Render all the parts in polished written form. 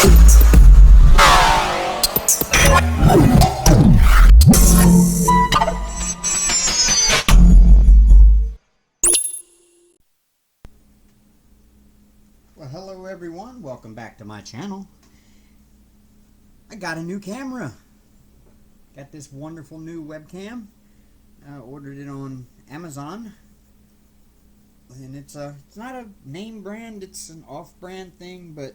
Well, hello everyone, welcome back to my channel. I got a new camera. Got this wonderful new webcam. Ordered it on Amazon. And it's not a name brand, it's an off-brand thing, but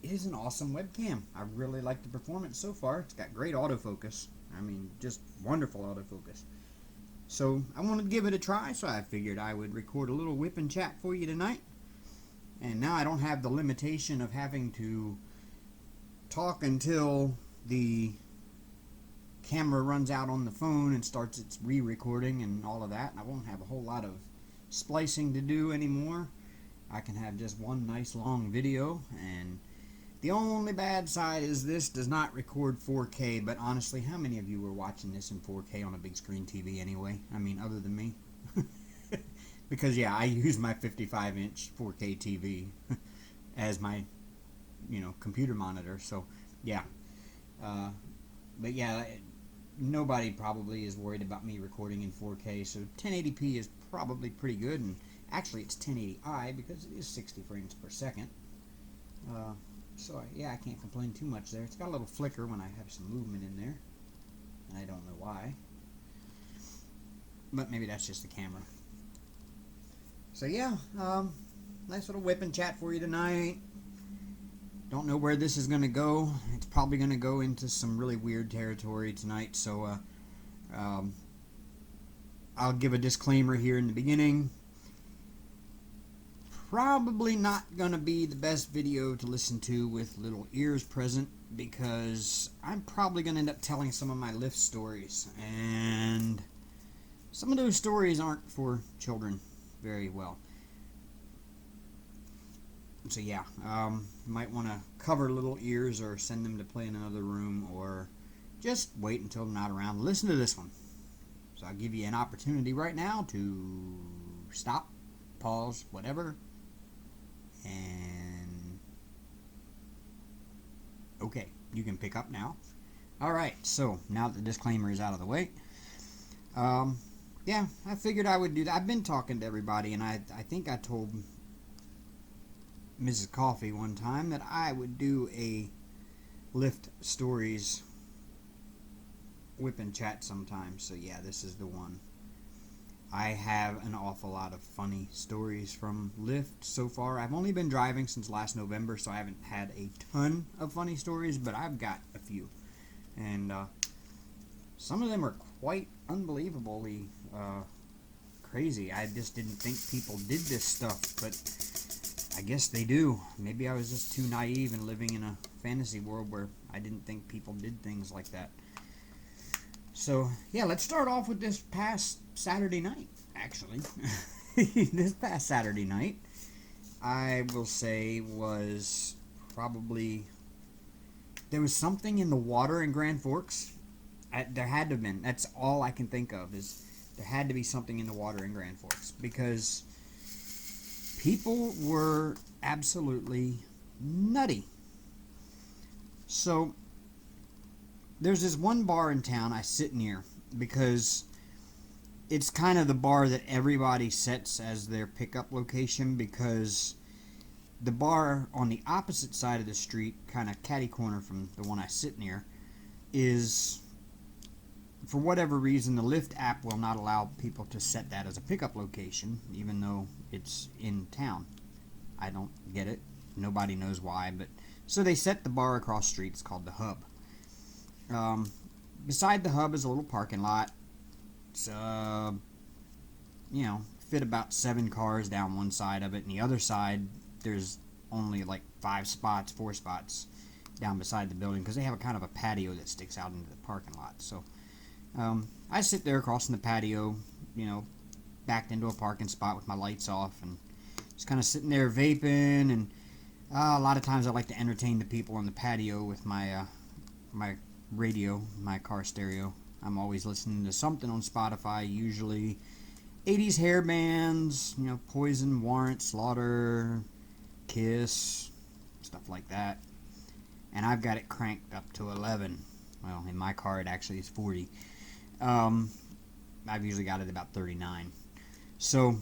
it is an awesome webcam. I really like the performance so far. It's got great autofocus. I mean, just wonderful autofocus. So I wanted to give it a try, so I figured I would record a little WIP Chat for you tonight. And now I don't have the limitation of having to talk until the camera runs out on the phone and starts its re-recording and all of that. And I won't have a whole lot of splicing to do anymore. I can have just one nice long video. And the only bad side is this does not record 4K. But honestly, how many of you were watching this in 4K on a big screen TV anyway? I mean, other than me. Because yeah, I use my 55-inch 4K TV as my, computer monitor. So yeah, but yeah, nobody probably is worried about me recording in 4K. So 1080p is probably pretty good, and actually it's 1080i because it is 60 frames per second. So yeah, I can't complain too much there. It's got a little flicker when I have some movement in there, and I don't know why. But maybe that's just the camera. So yeah, nice little WIP Chat for you tonight. Don't know where this is going to go. It's probably going to go into some really weird territory tonight. So I'll give a disclaimer here in the beginning. Probably not going to be the best video to listen to with little ears present, because I'm probably going to end up telling some of my Lyft stories. And some of those stories aren't for children very well. So yeah, might want to cover little ears or send them to play in another room, or just wait until they're not around to listen to this one. So I'll give you an opportunity right now to stop, pause, whatever, and okay, you can pick up now. Alright, so now that the disclaimer is out of the way, yeah, I figured I would do that. I've been talking to everybody, and I think I told Mrs. Coffee one time that I would do a Lyft Stories WIP Chat sometime. So yeah, this is the one. I have an awful lot of funny stories from Lyft so far. I've only been driving since last November, so I haven't had a ton of funny stories, but I've got a few. And some of them are quite unbelievably crazy. I just didn't think people did this stuff, but I guess they do. Maybe I was just too naive and living in a fantasy world where I didn't think people did things like that. So yeah, let's start off with this past Saturday night, actually. This past Saturday night, I will say, was probably, there was something in the water in Grand Forks. There had to have been. That's all I can think of, is there had to be something in the water in Grand Forks, because people were absolutely nutty. So there's this one bar in town I sit near, because it's kind of the bar that everybody sets as their pickup location, because the bar on the opposite side of the street, kind of catty corner from the one I sit near, is, for whatever reason, the Lyft app will not allow people to set that as a pickup location, even though it's in town. I don't get it. Nobody knows why, but so they set the bar across the street. It's called the Hub. Beside the Hub is a little parking lot. It's fit about 7 cars down one side of it, and the other side there's only like 4 spots down beside the building, because they have a kind of a patio that sticks out into the parking lot. So I sit there across from the patio, backed into a parking spot with my lights off, and just kind of sitting there vaping. And a lot of times I like to entertain the people on the patio with my my radio, my car stereo. I'm always listening to something on Spotify, usually 80s hair bands, Poison, Warrant, Slaughter, Kiss, stuff like that. and I've got it cranked up to 11. Well, in my car it actually is 40. I've usually got it about 39. So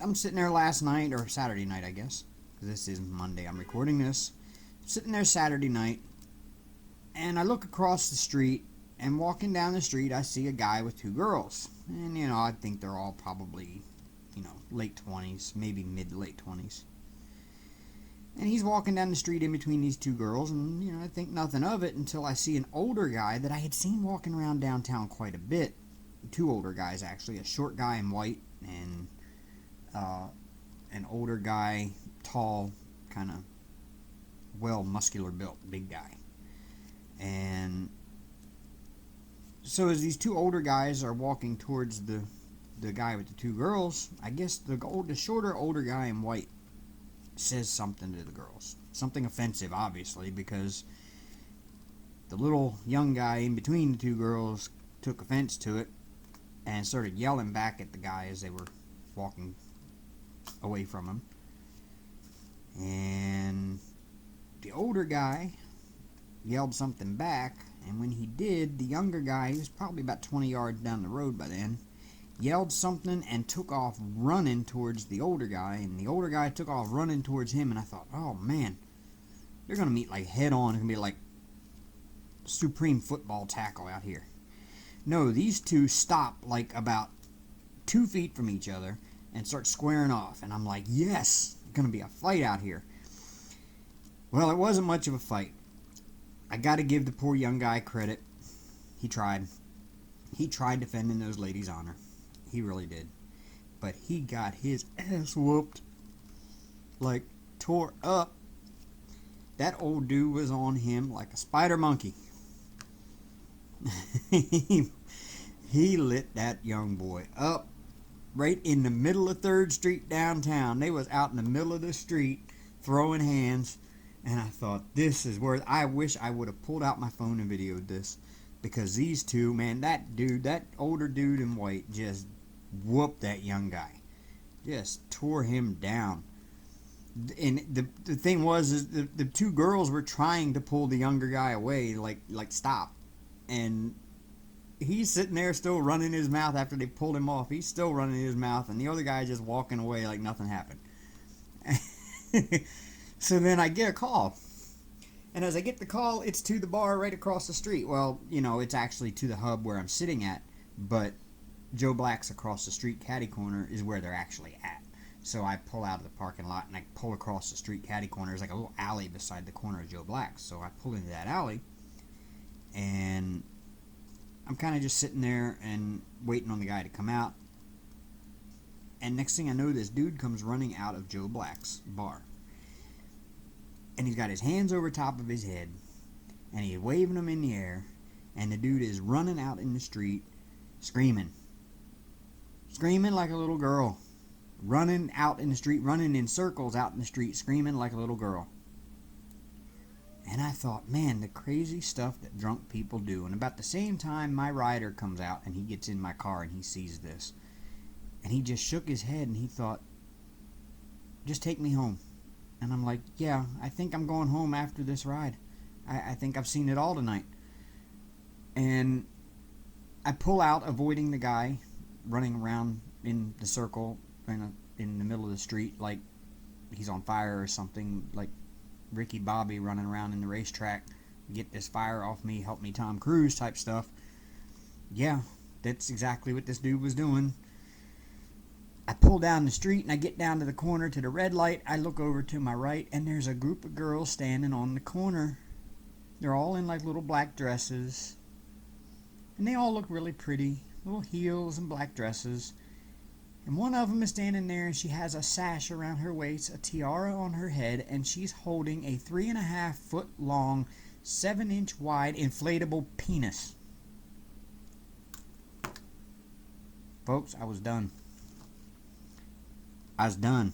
I'm sitting there last night, or Saturday night, I guess, because this is Monday I'm recording this. Sitting there Saturday night, and I look across the street, and walking down the street I see a guy with two girls. And, I think they're all probably, late 20s, maybe mid to late 20s. And he's walking down the street in between these two girls, and, I think nothing of it until I see an older guy that I had seen walking around downtown quite a bit. Two older guys, actually. A short guy in white, and an older guy, tall, kind of muscular built, big guy. And so as these two older guys are walking towards the guy with the two girls, I guess the shorter, older guy in white says something to the girls. Something offensive, obviously, because the little young guy in between the two girls took offense to it and started yelling back at the guy as they were walking away from him. And the older guy yelled something back, and when he did, the younger guy, he was probably about 20 yards down the road by then, yelled something and took off running towards the older guy, and the older guy took off running towards him, and I thought, oh man, they're going to meet like head on. It's going to be like supreme football tackle out here. No, these two stop like about 2 feet from each other and start squaring off, and I'm like, yes, it's going to be a fight out here. Well, it wasn't much of a fight. I got to give the poor young guy credit. He tried. He tried defending those ladies' honor. He really did. But he got his ass whooped. Like, tore up. That old dude was on him like a spider monkey. He lit that young boy up right in the middle of 3rd Street downtown. They was out in the middle of the street throwing hands. And I thought, this is where I wish I would have pulled out my phone and videoed this. Because these two, man, that older dude in white just whooped that young guy. Just tore him down. And the thing was, is the two girls were trying to pull the younger guy away, like stop. And he's sitting there still running his mouth after they pulled him off. He's still running his mouth, and the other guy just walking away like nothing happened. So then I get a call. And as I get the call, it's to the bar right across the street. Well, it's actually to the hub where I'm sitting at. But Joe Black's across the street, catty corner, is where they're actually at. So I pull out of the parking lot and I pull across the street, catty corner. There's like a little alley beside the corner of Joe Black's. So I pull into that alley. And I'm kind of just sitting there and waiting on the guy to come out. And next thing I know, this dude comes running out of Joe Black's bar. And he's got his hands over top of his head, and he's waving them in the air, and the dude is running out in the street, screaming like a little girl, running out in the street, running in circles out in the street, screaming like a little girl. And I thought, man, the crazy stuff that drunk people do. And about the same time, my rider comes out, and he gets in my car, and he sees this, and he just shook his head, and he thought, just take me home. And I'm like, yeah, I think I'm going home after this ride. I think I've seen it all tonight. And I pull out, avoiding the guy running around in the circle in the middle of the street like he's on fire or something, like Ricky Bobby running around in the racetrack. Get this fire off me, help me Tom Cruise type stuff. Yeah, that's exactly what this dude was doing. I pull down the street and I get down to the corner to the red light. I look over to my right and there's a group of girls standing on the corner. They're all in like little black dresses. And they all look really pretty. Little heels and black dresses. And one of them is standing there and she has a sash around her waist, a tiara on her head, and she's holding a 3.5 foot long, 7-inch wide inflatable penis. Folks, I was done. I was done.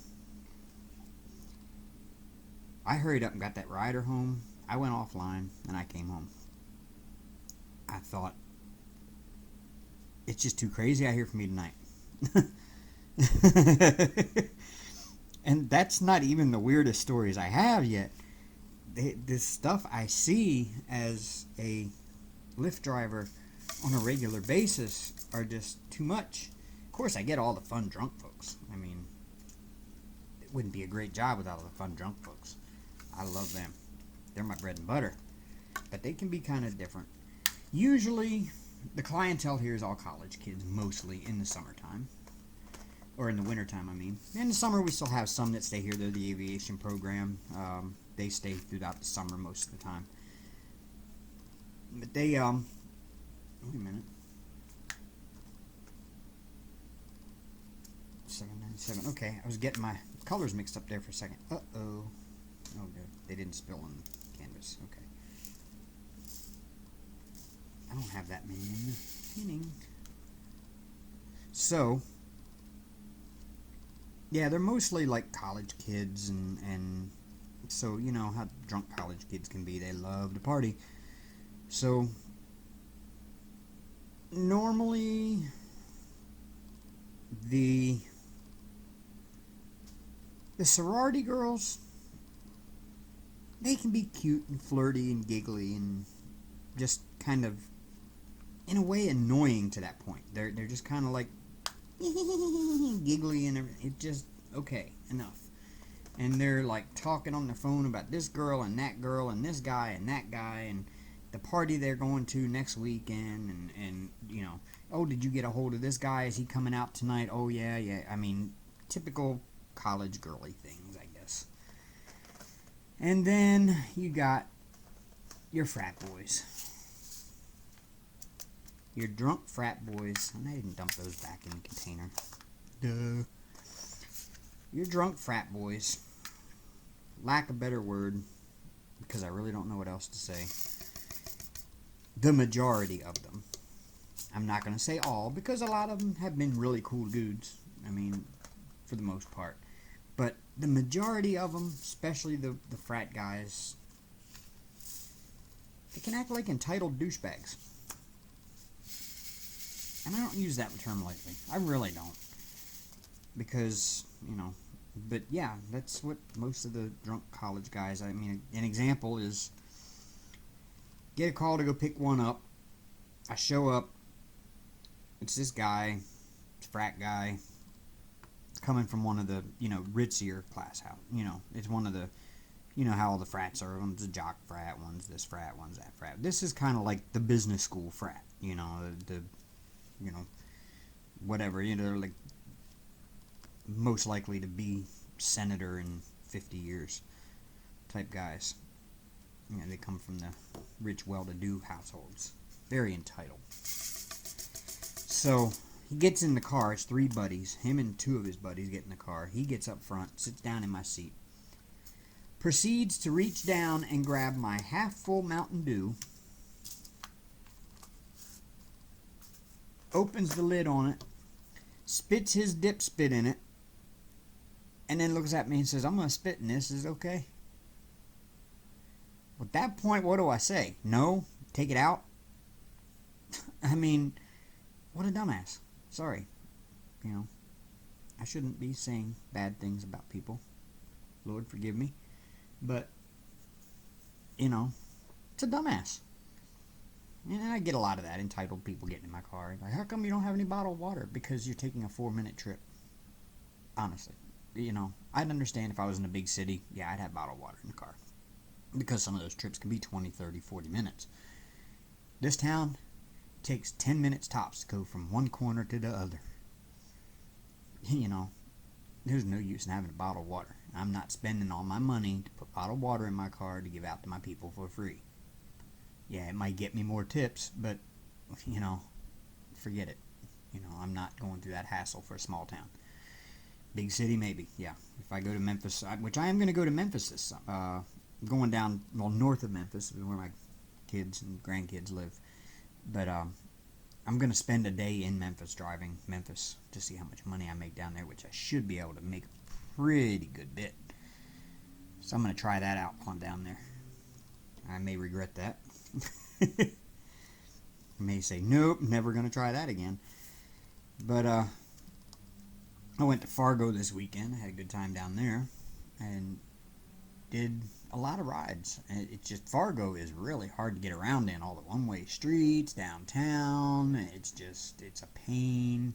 I hurried up and got that rider home. I went offline and I came home. I thought, it's just too crazy out here for me tonight. And that's not even the weirdest stories I have yet. This stuff I see as a Lyft driver on a regular basis are just too much. Of course, I get all the fun drunk folks. I mean, it wouldn't be a great job without all the fun drunk folks. I love them. They're my bread and butter. But they can be kind of different. Usually, the clientele here is all college kids, mostly in the summertime. Or in the wintertime, I mean. In the summer, we still have some that stay here. They're the aviation program. They stay throughout the summer most of the time. But they, wait a minute. 797. Okay, I was getting my colors mixed up there for a second. Uh-oh. Oh, good. They didn't spill on the canvas. Okay. I don't have that many in the pinning. So, yeah, they're mostly like college kids, and so, you know how drunk college kids can be. They love to party. So, normally, the sorority girls, they can be cute and flirty and giggly and just kind of, in a way, annoying to that point. They're just kind of like giggly and everything. It just, okay, enough. And they're like talking on the phone about this girl and this guy and that guy and the party they're going to next weekend, and you know, oh, did you get a hold of this guy? Is he coming out tonight? Oh, yeah. I mean, typical college girly things, I guess. And then you got your frat boys. Your drunk frat boys. And I didn't dump those back in the container. Duh. Your drunk frat boys. Lack of a better word, because I really don't know what else to say. The majority of them. I'm not going to say all, because a lot of them have been really cool dudes. I mean, for the most part. But the majority of them, especially the frat guys, they can act like entitled douchebags. And I don't use that term lightly. I really don't. Because, you know, but yeah, that's what most of the drunk college guys, I mean, an example is, get a call to go pick one up. I show up. It's this guy, frat guy, coming from one of the, you know, ritzier class house. You know, it's one of the, you know how all the frats are. One's a jock frat, one's this frat, one's that frat. This is kind of like the business school frat. You know, the you know, whatever. You know, they're like most likely to be senator in 50 years type guys. You know, they come from the rich, well-to-do households. Very entitled. So, he gets in the car. It's three buddies. Him and two of his buddies get in the car. He gets up front, sits down in my seat. Proceeds to reach down and grab my half-full Mountain Dew. Opens the lid on it. Spits his dip spit in it. And then looks at me and says, I'm going to spit in this. Is it okay? At that point, what do I say? No? Take it out? I mean, what a dumbass. Sorry. You know, I shouldn't be saying bad things about people. Lord forgive me. But, you know, it's a dumbass. And I get a lot of that, entitled people getting in my car. Like, how come you don't have any bottled water? Because you're taking a 4-minute trip. Honestly. You know, I'd understand if I was in a big city. Yeah, I'd have bottled water in the car. Because some of those trips can be 20, 30, 40 minutes. This town takes 10 minutes tops to go from one corner to the other. You know, there's no use in having a bottle of water. I'm not spending all my money to put bottled water in my car to give out to my people for free. Yeah, it might get me more tips, but, you know, forget it. You know, I'm not going through that hassle for a small town. Big city, maybe, yeah. If I go to Memphis, which I am going to go to Memphis this going down, well, north of Memphis, where my kids and grandkids live. But I'm going to spend a day in Memphis, driving Memphis, to see how much money I make down there, which I should be able to make a pretty good bit. So I'm going to try that out while I'm down there. I may regret that. I may say, nope, never going to try that again. But I went to Fargo this weekend. I had a good time down there and did a lot of rides. And it's just, Fargo is really hard to get around in. All the one-way streets, downtown. It's a pain.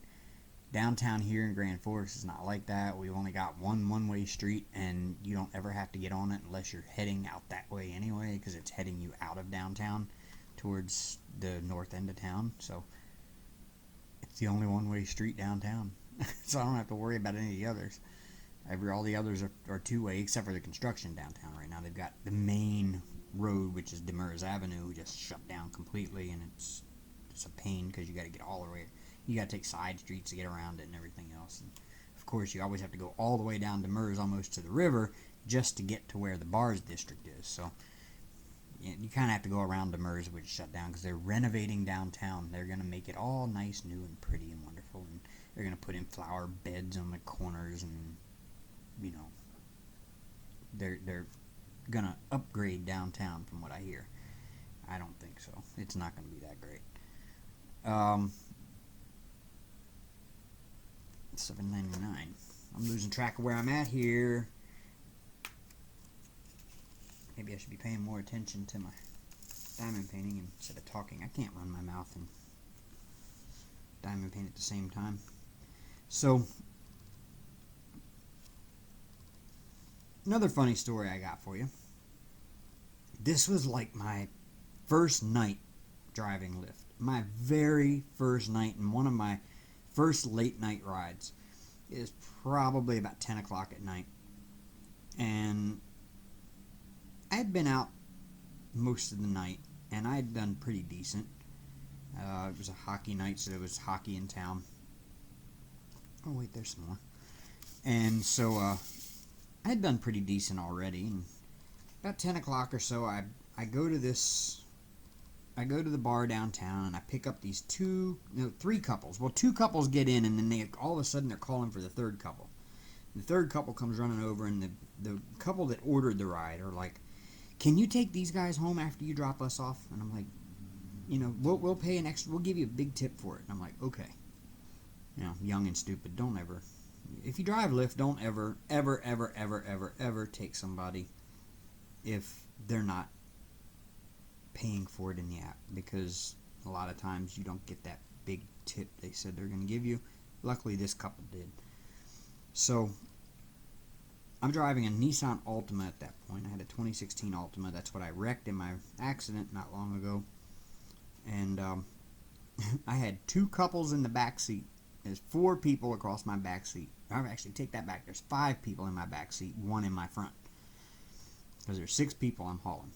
Downtown here in Grand Forks is not like that. We've only got one-way street, and you don't ever have to get on it unless you're heading out that way anyway, because it's heading you out of downtown towards the north end of town. So it's the only one-way street downtown. So I don't have to worry about any of the others. All the others are two-way, except for the construction downtown right now. They've got the main road, which is Demers Avenue, just shut down completely, and it's a pain because you got to get all the way. You got to take side streets to get around it and everything else. And of course, you always have to go all the way down Demers, almost to the river, just to get to where the bars district is. So you kind of have to go around Demers, which is shut down because they're renovating downtown. They're going to make it all nice, new, and pretty and wonderful, and they're going to put in flower beds on the corners, and they're going to upgrade downtown from what I hear. I don't think so. It's not going to be that great. $7.99. I'm losing track of where I'm at here. Maybe I should be paying more attention to my diamond painting instead of talking. I can't run my mouth and diamond paint at the same time. So, another funny story I got for you. This was like my first night driving Lyft. My very first night, and one of my first late night rides. Is probably about 10 o'clock at night. And I had been out most of the night, and I had done pretty decent. It was a hockey night, so there was hockey in town. Oh, wait, there's some more. And so I had done pretty decent already. And about 10 o'clock or so, I go to the bar downtown, and I pick up these three couples. Well, two couples get in, and then all of a sudden they're calling for the third couple. The third couple comes running over, and the couple that ordered the ride are like, "Can you take these guys home after you drop us off?" And I'm like, we'll pay an extra. We'll give you a big tip for it. And I'm like, okay. Young and stupid. Don't ever. If you drive Lyft, don't ever take somebody if they're not paying for it in the app, because a lot of times you don't get that big tip they said they're going to give you. Luckily, this couple did. So I'm driving a Nissan Altima at that point. I had a 2016 Altima. That's what I wrecked in my accident not long ago. And I had two couples in the back seat. There's 4 people across my back seat. Actually, take that back. There's 5 people in my back seat, 1 in my front, because there's 6 people I'm hauling.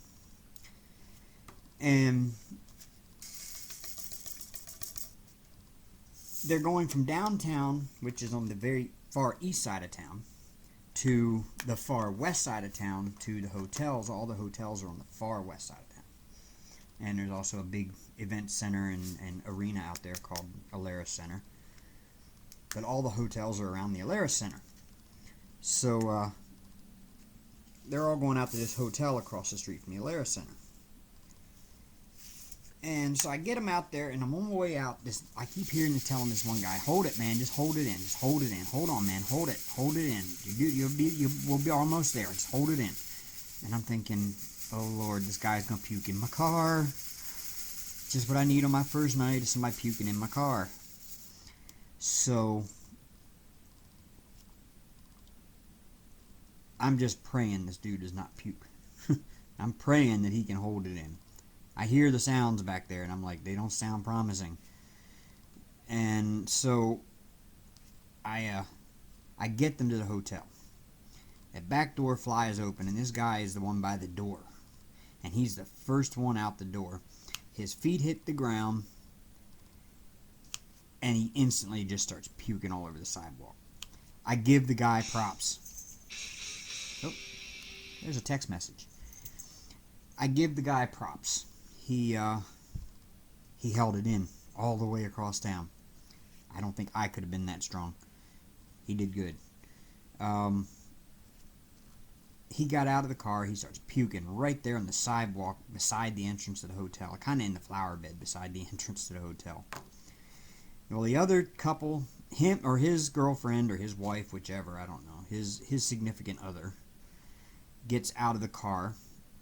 And they're going from downtown, which is on the very far east side of town, to the far west side of town, to the hotels. All the hotels are on the far west side of town. And there's also a big event center and arena out there called Alaris Center. But all the hotels are around the Alaris Center. So they're all going out to this hotel across the street from the Alaris Center. And so I get them out there, and I'm on my way out. I keep hearing telling this one guy, "Hold it, man. Just hold it in. Just hold it in. Hold on, man. Hold it. Hold it in. We'll be almost there. Just hold it in." And I'm thinking, oh Lord, this guy's gonna puke in my car. Just what I need on my first night is somebody puking in my car. So I'm just praying this dude does not puke. I'm praying that he can hold it in. I hear the sounds back there, and I'm like, they don't sound promising. And so I get them to the hotel. That back door flies open, and this guy is the one by the door. And he's the first one out the door. His feet hit the ground, and he instantly just starts puking all over the sidewalk. I give the guy props. Oh, there's a text message. I give the guy props. He held it in all the way across town. I don't think I could have been that strong. He did good. He got out of the car. He starts puking right there on the sidewalk beside the entrance to the hotel. Kind of in the flower bed beside the entrance to the hotel. Well, the other couple, him or his girlfriend or his wife, whichever, I don't know, his significant other gets out of the car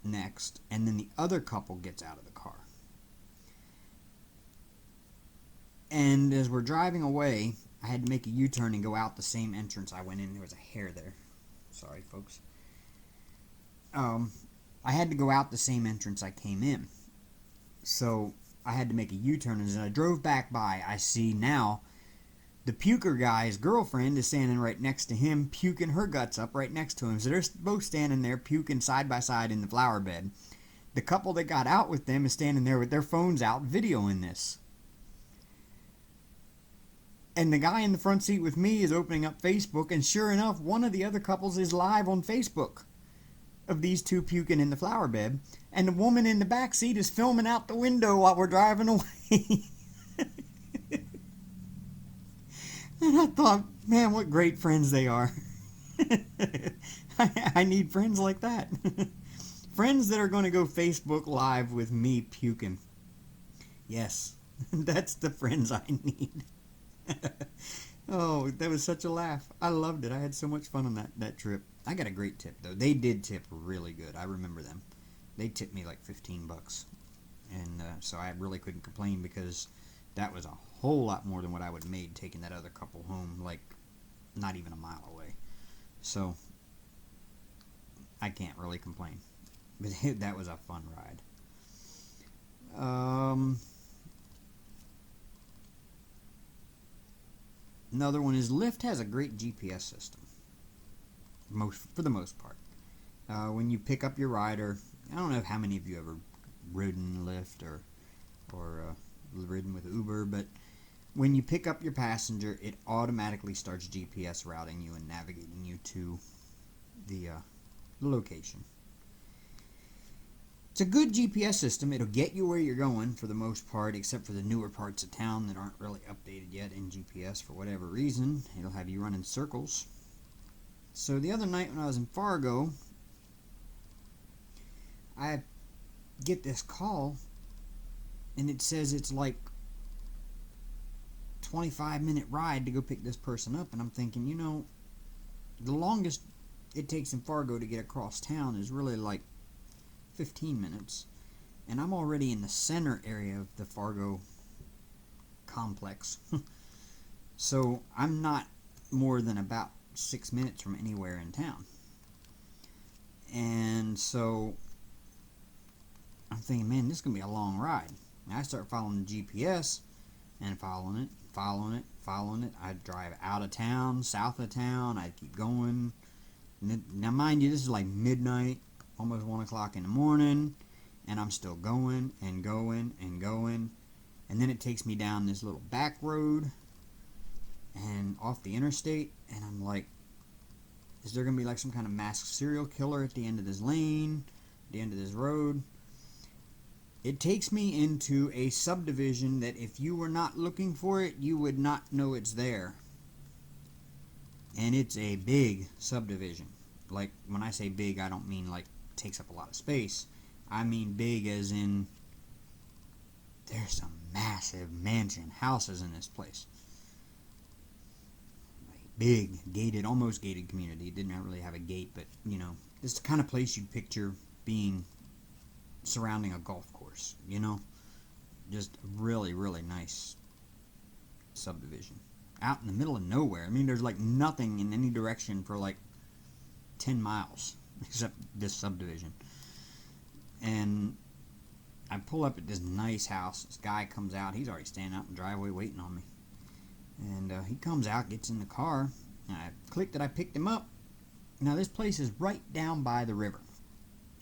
next, and then the other couple gets out of the car. And as we're driving away, I had to make a U-turn and go out the same entrance I went in. There was a hair there. Sorry, folks. I had to go out the same entrance I came in. So I had to make a U-turn. And as I drove back by, I see now the puker guy's girlfriend is standing right next to him, puking her guts up right next to him. So they're both standing there puking side by side in the flower bed. The couple that got out with them is standing there with their phones out videoing this. And the guy in the front seat with me is opening up Facebook, and sure enough, one of the other couples is live on Facebook of these two puking in the flower bed, and the woman in the back seat is filming out the window while we're driving away. And I thought, man, what great friends they are. I need friends like that. Friends that are going to go Facebook Live with me puking. Yes, that's the friends I need. Oh, that was such a laugh. I loved it. I had so much fun on that trip. I got a great tip, though. They did tip really good. I remember them. They tipped me like $15. And so I really couldn't complain, because that was a whole lot more than what I would have made taking that other couple home, like not even a mile away. So I can't really complain. But that was a fun ride. Another one is Lyft has a great GPS system, for the most part. When you pick up your rider, I don't know how many of you ever ridden Lyft or ridden with Uber, but when you pick up your passenger, it automatically starts GPS routing you and navigating you to the location. It's a good GPS system. It'll get you where you're going for the most part, except for the newer parts of town that aren't really updated yet in GPS for whatever reason. It'll have you run in circles. So the other night when I was in Fargo, I get this call, and it says it's like 25-minute ride to go pick this person up. And I'm thinking, you know, the longest it takes in Fargo to get across town is really like 15 minutes, and I'm already in the center area of the Fargo complex. So I'm not more than about 6 minutes from anywhere in town. And so I'm thinking, man, this is going to be a long ride. And I start following the GPS and following it. I drive out of town, south of town. I keep going. Now, mind you, this is like midnight, almost 1 o'clock in the morning, and I'm still going and going and going. And then it takes me down this little back road and off the interstate, and I'm like, is there going to be like some kind of masked serial killer at the end of this lane, at the end of this road? It takes me into a subdivision that if you were not looking for it, you would not know it's there. And it's a big subdivision. Like, when I say big, I don't mean like takes up a lot of space. I mean big as in there's some massive mansion houses in this place. Like, big, gated, almost gated community. It didn't really have a gate, but you know, it's the kind of place you'd picture being surrounding a golf course, you know? Just really, really nice subdivision. Out in the middle of nowhere. I mean, there's like nothing in any direction for like 10 miles. Except this subdivision. And I pull up at this nice house. This guy comes out. He's already standing out in the driveway waiting on me. And he comes out, gets in the car, and I clicked that I picked him up. Now this place is right down by the river.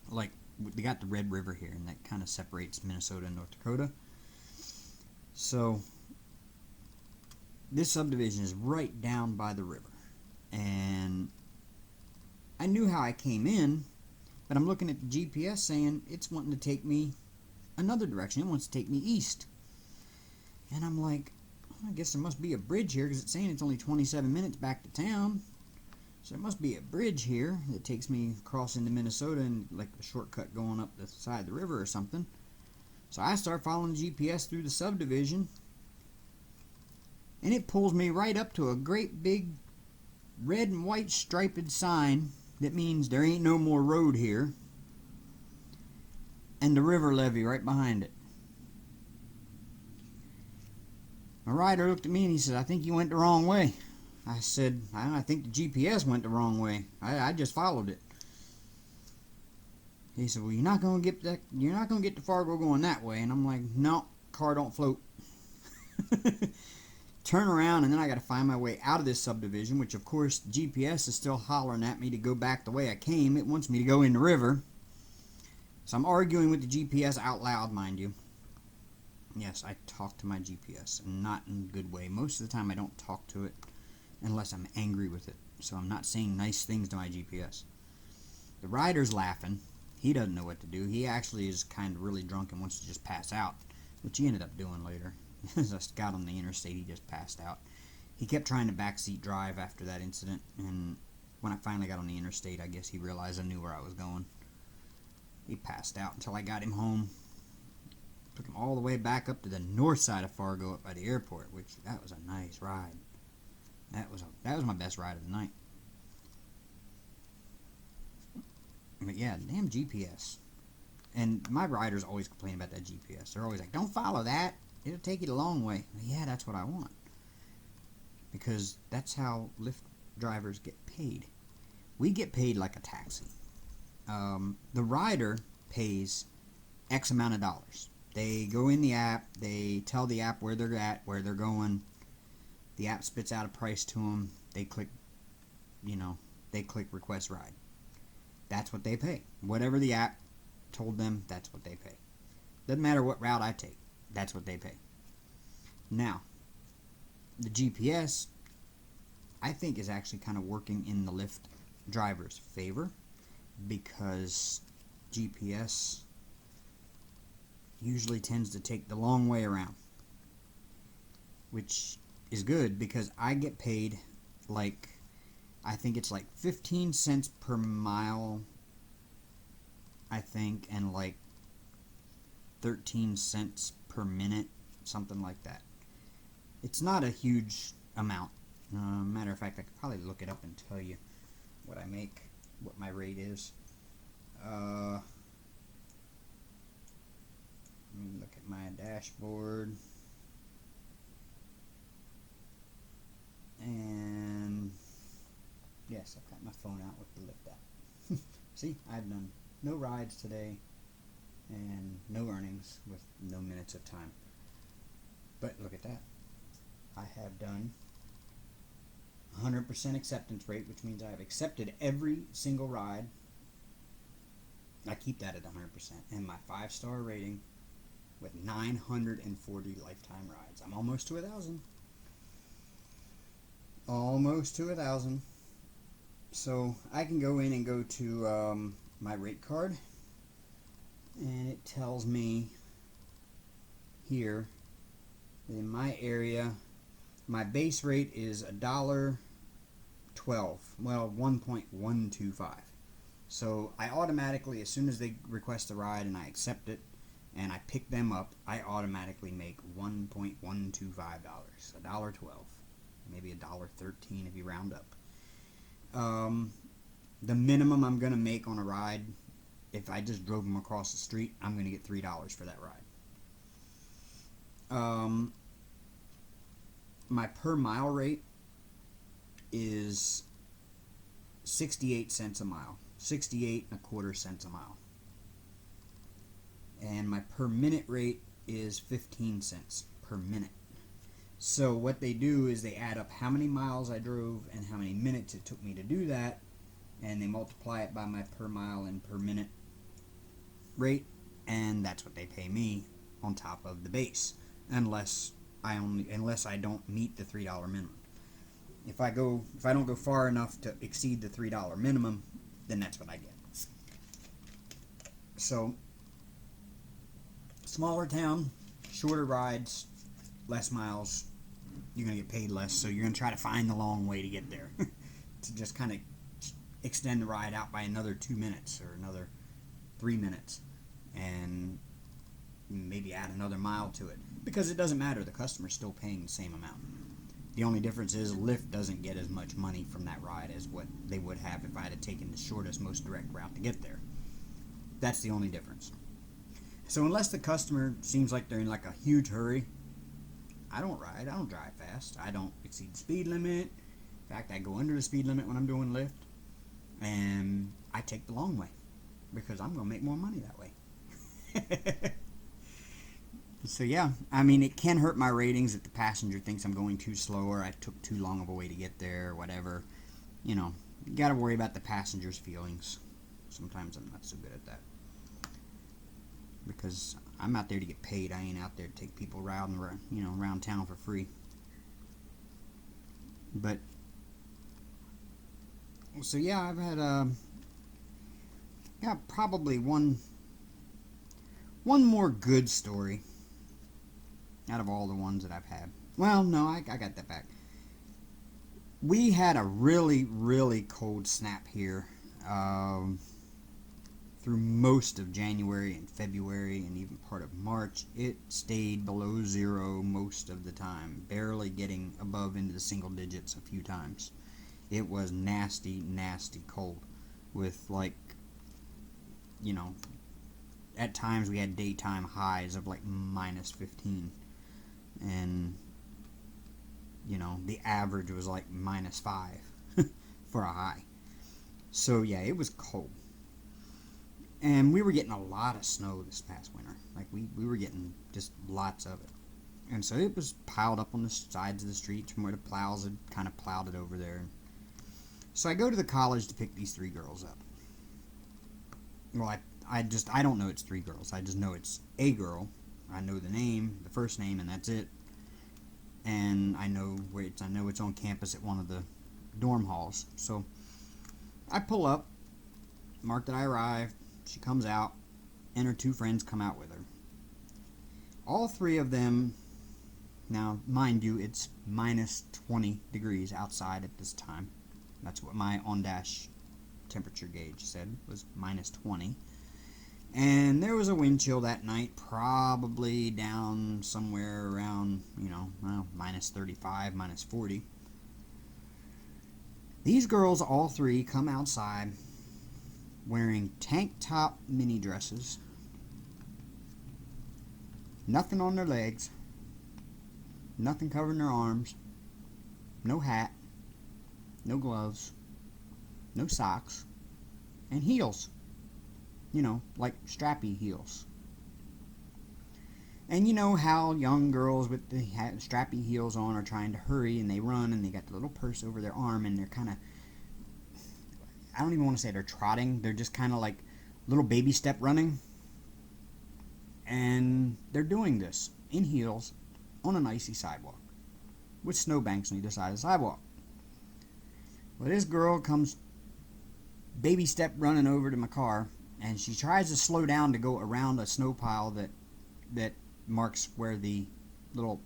Like, they got the Red River here, and that kind of separates Minnesota and North Dakota. So this subdivision is right down by the river. And I knew how I came in, but I'm looking at the GPS saying it's wanting to take me another direction. It wants to take me east. And I'm like, I guess there must be a bridge here, because it's saying it's only 27 minutes back to town. So there must be a bridge here that takes me across into Minnesota and like a shortcut going up the side of the river or something. So I start following GPS through the subdivision. And it pulls me right up to a great big red and white striped sign that means there ain't no more road here, and the river levee right behind it. My rider looked at me and he said, "I think you went the wrong way." I said, "I think the GPS went the wrong way. I just followed it." He said, "Well, you're not gonna get to Fargo going that way." And I'm like, "No, car don't float." Turn around, and then I got to find my way out of this subdivision, which of course GPS is still hollering at me to go back the way I came. It wants me to go in the river. So I'm arguing with the GPS out loud, mind you. Yes, I talk to my GPS, and not in a good way. Most of the time I don't talk to it unless I'm angry with it. So I'm not saying nice things to my GPS. The rider's laughing. He doesn't know what to do. He actually is kind of really drunk and wants to just pass out, which he ended up doing later. As I got on the interstate, he just passed out. He kept trying to backseat drive after that incident, and when I finally got on the interstate, I guess he realized I knew where I was going. He passed out until I got him home. Took him all the way back up to the north side of Fargo up by the airport, which that was a nice ride. That was my best ride of the night. But yeah, damn GPS. And my riders always complain about that GPS. They're always like, "Don't follow that. It'll take you the long way." Yeah, that's what I want. Because that's how Lyft drivers get paid. We get paid like a taxi. The rider pays X amount of dollars. They go in the app. They tell the app where they're at, where they're going. The app spits out a price to them. They click request ride. That's what they pay. Whatever the app told them, that's what they pay. Doesn't matter what route I take. That's what they pay. Now, the GPS, I think, is actually kind of working in the Lyft driver's favor, because GPS usually tends to take the long way around, which is good because I get paid I think it's like 15 cents per mile, I think, and like 13 cents per minute, something like that. It's not a huge amount. Matter of fact, I could probably look it up and tell you what I make, what my rate is. Let me look at my dashboard. And yes, I've got my phone out with the Lyft app. See, I've done no rides today and no earnings with no minutes of time. But look at that. I have done 100% acceptance rate, which means I've accepted every single ride. I keep that at 100%. And my 5-star rating with 940 lifetime rides. I'm almost to 1,000. Almost to 1,000. So I can go in and go to my rate card, and it tells me here that in my area my base rate is $1.12. Well, 1.125. So I automatically, as soon as they request a ride and I accept it and I pick them up, I automatically make $1.125, $1.12, maybe $1.13 if you round up. The minimum I'm going to make on a ride, if I just drove them across the street, I'm going to get $3 for that ride. My per mile rate is 68 cents a mile, 68.25 cents a mile. And my per minute rate is 15 cents per minute. So what they do is they add up how many miles I drove and how many minutes it took me to do that, and they multiply it by my per mile and per minute rate, and that's what they pay me on top of the base, unless I don't meet the $3 minimum. If I don't go far enough to exceed the $3 minimum, then that's what I get. So smaller town, shorter rides, less miles, you're going to get paid less, so you're going to try to find the long way to get there to just kind of extend the ride out by another 2 minutes or another 3 minutes and maybe add another mile to it, because it doesn't matter, the customer's still paying the same amount. The only difference is Lyft doesn't get as much money from that ride as what they would have if I had taken the shortest, most direct route to get there. That's the only difference. So unless the customer seems like they're in like a huge hurry, I don't ride. I don't drive fast. I don't exceed the speed limit. In fact, I go under the speed limit when I'm doing Lyft. And I take the long way because I'm going to make more money that way. So yeah, I mean, it can hurt my ratings if the passenger thinks I'm going too slow or I took too long of a way to get there or whatever. You know, you got to worry about the passenger's feelings. Sometimes I'm not so good at that. Because I'm out there to get paid. I ain't out there to take people around town for free. But so yeah, I've had got probably one more good story out of all the ones that I've had. Well, no, I got that back. We had a really, really cold snap here through most of January and February and even part of March. It stayed below zero most of the time, barely getting above into the single digits a few times. It was nasty, nasty cold with, like, you know, at times we had daytime highs of like minus 15. And, you know, the average was like minus 5 for a high. So, yeah, it was cold. And we were getting a lot of snow this past winter. Like, we were getting just lots of it. And so it was piled up on the sides of the streets from where the plows had kind of plowed it over there. So I go to the college to pick these 3 girls up. Well, I don't know it's 3 girls. I just know it's a girl. I know the name, the first name, and that's it. And I know where it's. I know it's on campus at one of the dorm halls. So I pull up, mark that I arrived. She comes out, and her 2 friends come out with her. All 3 of them. Now, mind you, it's minus 20 degrees outside at this time. That's what my on-dash temperature gauge said, was minus 20. And there was a wind chill that night, probably down somewhere around, minus 35, minus 40. These girls, all 3, come outside wearing tank top mini dresses, nothing on their legs, nothing covering their arms, no hat, no gloves, no socks, and heels. Like strappy heels. And you know how young girls with the strappy heels on are trying to hurry, and they run, and they got the little purse over their arm, and they're kind of, I don't even want to say they're trotting, they're just kind of like little baby step running. And they're doing this in heels on an icy sidewalk with snowbanks on either side of the sidewalk. Well, this girl comes baby step running over to my car, and she tries to slow down to go around a snow pile that marks where the little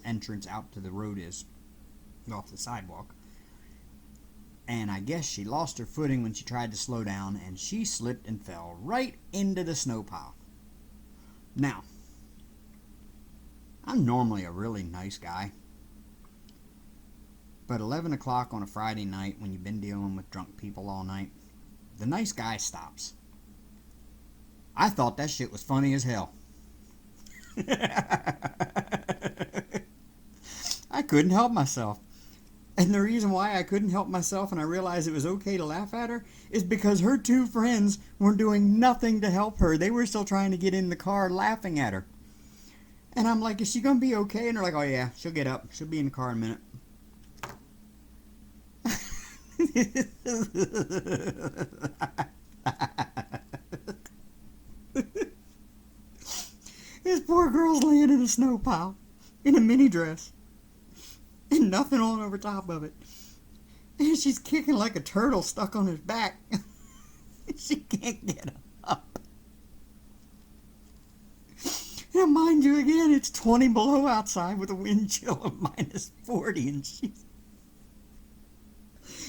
entrance out to the road is off the sidewalk. And I guess she lost her footing when she tried to slow down, and she slipped and fell right into the snow pile. Now, I'm normally a really nice guy, but 11 o'clock on a Friday night when you've been dealing with drunk people all night, the nice guy stops. I thought that shit was funny as hell. I couldn't help myself. And the reason why I couldn't help myself and I realized it was okay to laugh at her is because her 2 friends were doing nothing to help her. They were still trying to get in the car laughing at her. And I'm like, is she going to be okay? And they're like, oh yeah, she'll get up. She'll be in the car in a minute. This poor girl's laying in a snow pile in a mini dress and nothing on over top of it, and she's kicking like a turtle stuck on his back. She can't get up. Now mind you, again, it's 20 below outside with a wind chill of minus 40, and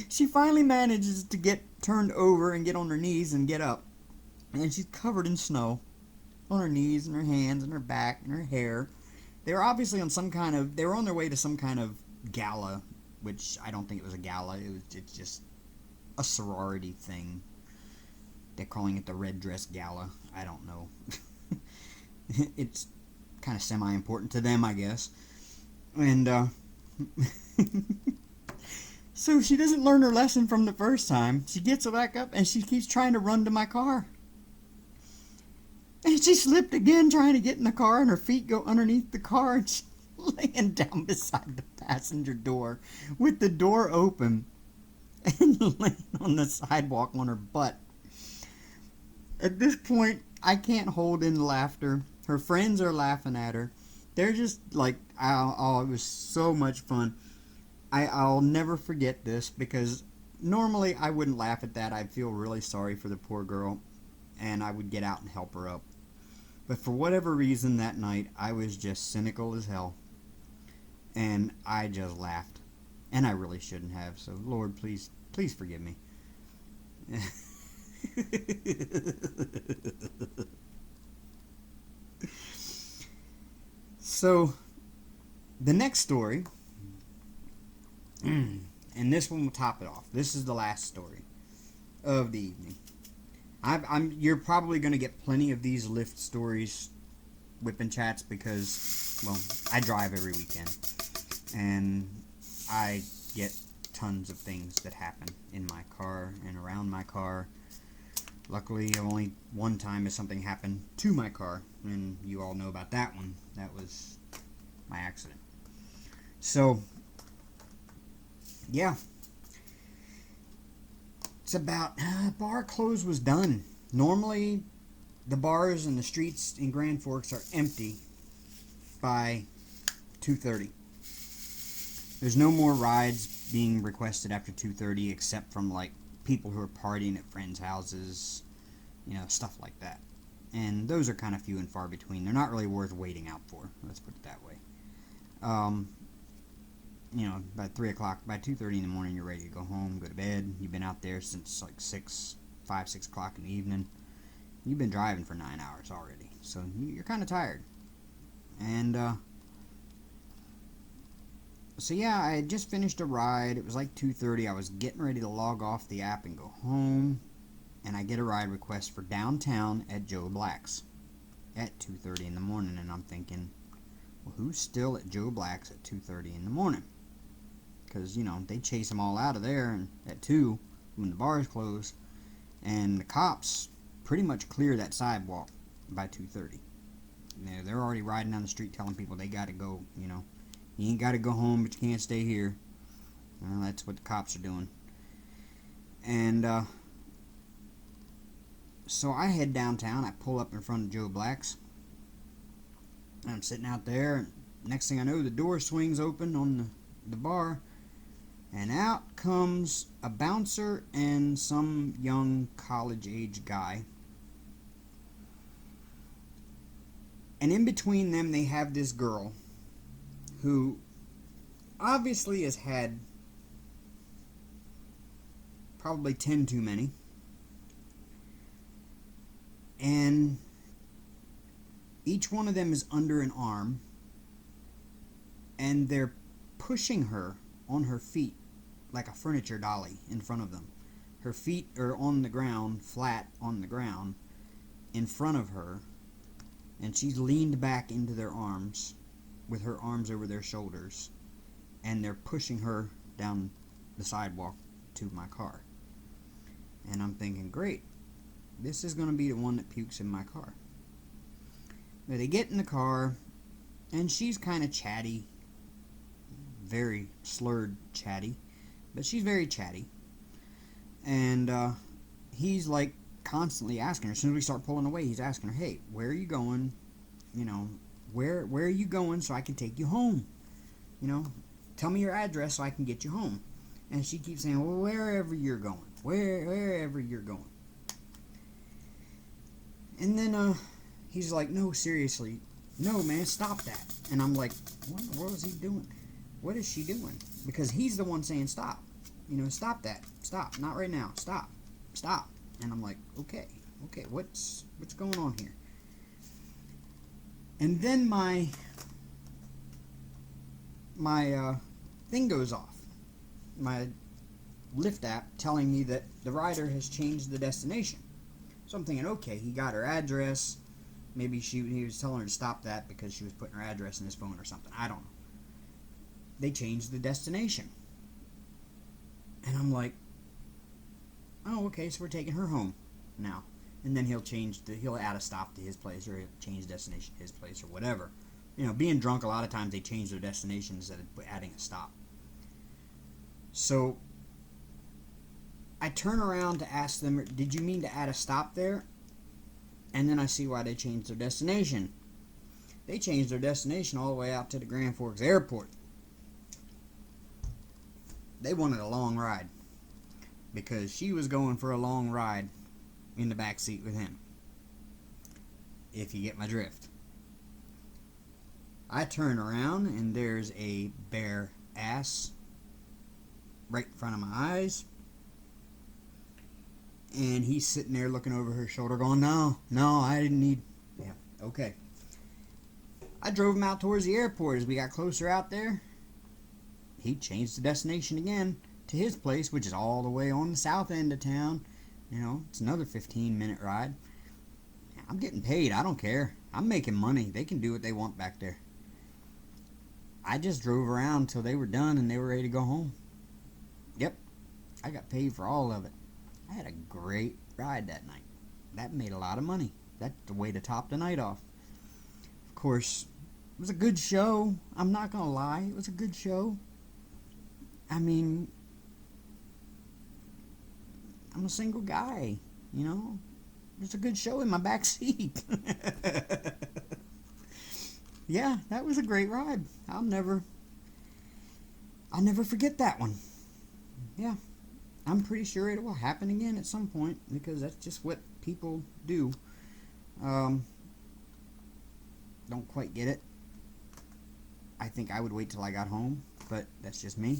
she finally manages to get turned over and get on her knees and get up. And she's covered in snow on her knees and her hands and her back and her hair. They were obviously on some kind of, they were on their way to some kind of gala, which I don't think it was a gala. It's just a sorority thing. They're calling it the Red Dress Gala. I don't know. It's kind of semi-important to them, I guess. And, so she doesn't learn her lesson from the first time. She gets back up and she keeps trying to run to my car. And she slipped again trying to get in the car, and her feet go underneath the car, and she's laying down beside the passenger door with the door open and laying on the sidewalk on her butt. At this point, I can't hold in laughter. Her friends are laughing at her. They're just like, oh, it was so much fun. I'll never forget this, because normally I wouldn't laugh at that. I'd feel really sorry for the poor girl, and I would get out and help her up. But for whatever reason that night, I was just cynical as hell. And I just laughed. And I really shouldn't have, so Lord, please forgive me. So, the next story, and this one will top it off. This is the last story of the evening. You're probably going to get plenty of these Lyft stories, WIP Chats, because, well, I drive every weekend, and I get tons of things that happen in my car and around my car. Luckily, only one time has something happened to my car, and you all know about that one. That was my accident. So, yeah. It's about, bar close was done. Normally, the bars and the streets in Grand Forks are empty by 2:30. There's no more rides being requested after 2:30, except from, like, people who are partying at friends' houses, you know, stuff like that. And those are kind of few and far between. They're not really worth waiting out for, let's put it that way. You know, by 3 o'clock, by 2:30 in the morning, you're ready to go home, go to bed. You've been out there since like 6 o'clock in the evening. You've been driving for 9 hours already, so you're kind of tired. And, so yeah, I had just finished a ride. It was like 2:30. I was getting ready to log off the app and go home, and I get a ride request for downtown at Joe Black's at 2:30 in the morning, and I'm thinking, well, who's still at Joe Black's at 2:30 in the morning? Because, you know, they chase them all out of there and at 2 when the bars close, and the cops pretty much clear that sidewalk by 2:30. They're already riding down the street telling people they got to go, you know. You ain't got to go home, but you can't stay here. Well, that's what the cops are doing. And, so I head downtown. I pull up in front of Joe Black's. I'm sitting out there, and next thing I know, the door swings open on the bar, and out comes a bouncer and some young college-age guy. And in between them, they have this girl who obviously has had probably 10 too many. And each one of them is under an arm, and they're pushing her on her feet like a furniture dolly in front of them. Her feet are on the ground, flat on the ground, in front of her, and she's leaned back into their arms with her arms over their shoulders, and they're pushing her down the sidewalk to my car. And I'm thinking, great, this is going to be the one that pukes in my car. Now they get in the car, and she's kind of chatty, very slurred chatty, but she's very chatty. And he's like constantly asking her, as soon as we start pulling away, he's asking her, hey, where are you going? You know, where are you going so I can take you home? You know, tell me your address so I can get you home. And she keeps saying, well, wherever you're going, wherever you're going. And then he's like, no, seriously, no, man, stop that. And I'm like, what in the world is he doing? What is she doing? Because he's the one saying stop. You know, stop that. Stop. Not right now. Stop. Stop. And I'm like, okay, what's going on here? And then my my thing goes off. My Lyft app telling me that the rider has changed the destination. So I'm thinking, okay, he got her address. Maybe he was telling her to stop that because she was putting her address in his phone or something. I don't know. They changed the destination. And I'm like, oh, okay, so we're taking her home now. And then he'll add a stop to his place, or he'll change destination to his place, or whatever. You know, being drunk, a lot of times they change their destination instead of adding a stop. So I turn around to ask them, did you mean to add a stop there? And then I see why they changed their destination. They changed their destination all the way out to the Grand Forks Airport. They wanted a long ride because she was going for a long ride in the back seat with him. If you get my drift. I turn around and there's a bare ass right in front of my eyes. And he's sitting there looking over her shoulder going, no, I didn't need... Yeah, okay. I drove him out towards the airport. As we got closer out there, he changed the destination again to his place, which is all the way on the south end of town. You know, it's another 15-minute ride. I'm getting paid. I don't care. I'm making money. They can do what they want back there. I just drove around until they were done and they were ready to go home. Yep, I got paid for all of it. I had a great ride that night. That made a lot of money. That's the way to top the night off. Of course, it was a good show. I'm not going to lie. It was a good show. I mean, I'm a single guy, you know. It's a good show in my back seat. Yeah, that was a great ride. I'll never forget that one. Yeah. I'm pretty sure it will happen again at some point because that's just what people do. Don't quite get it. I think I would wait till I got home, but that's just me.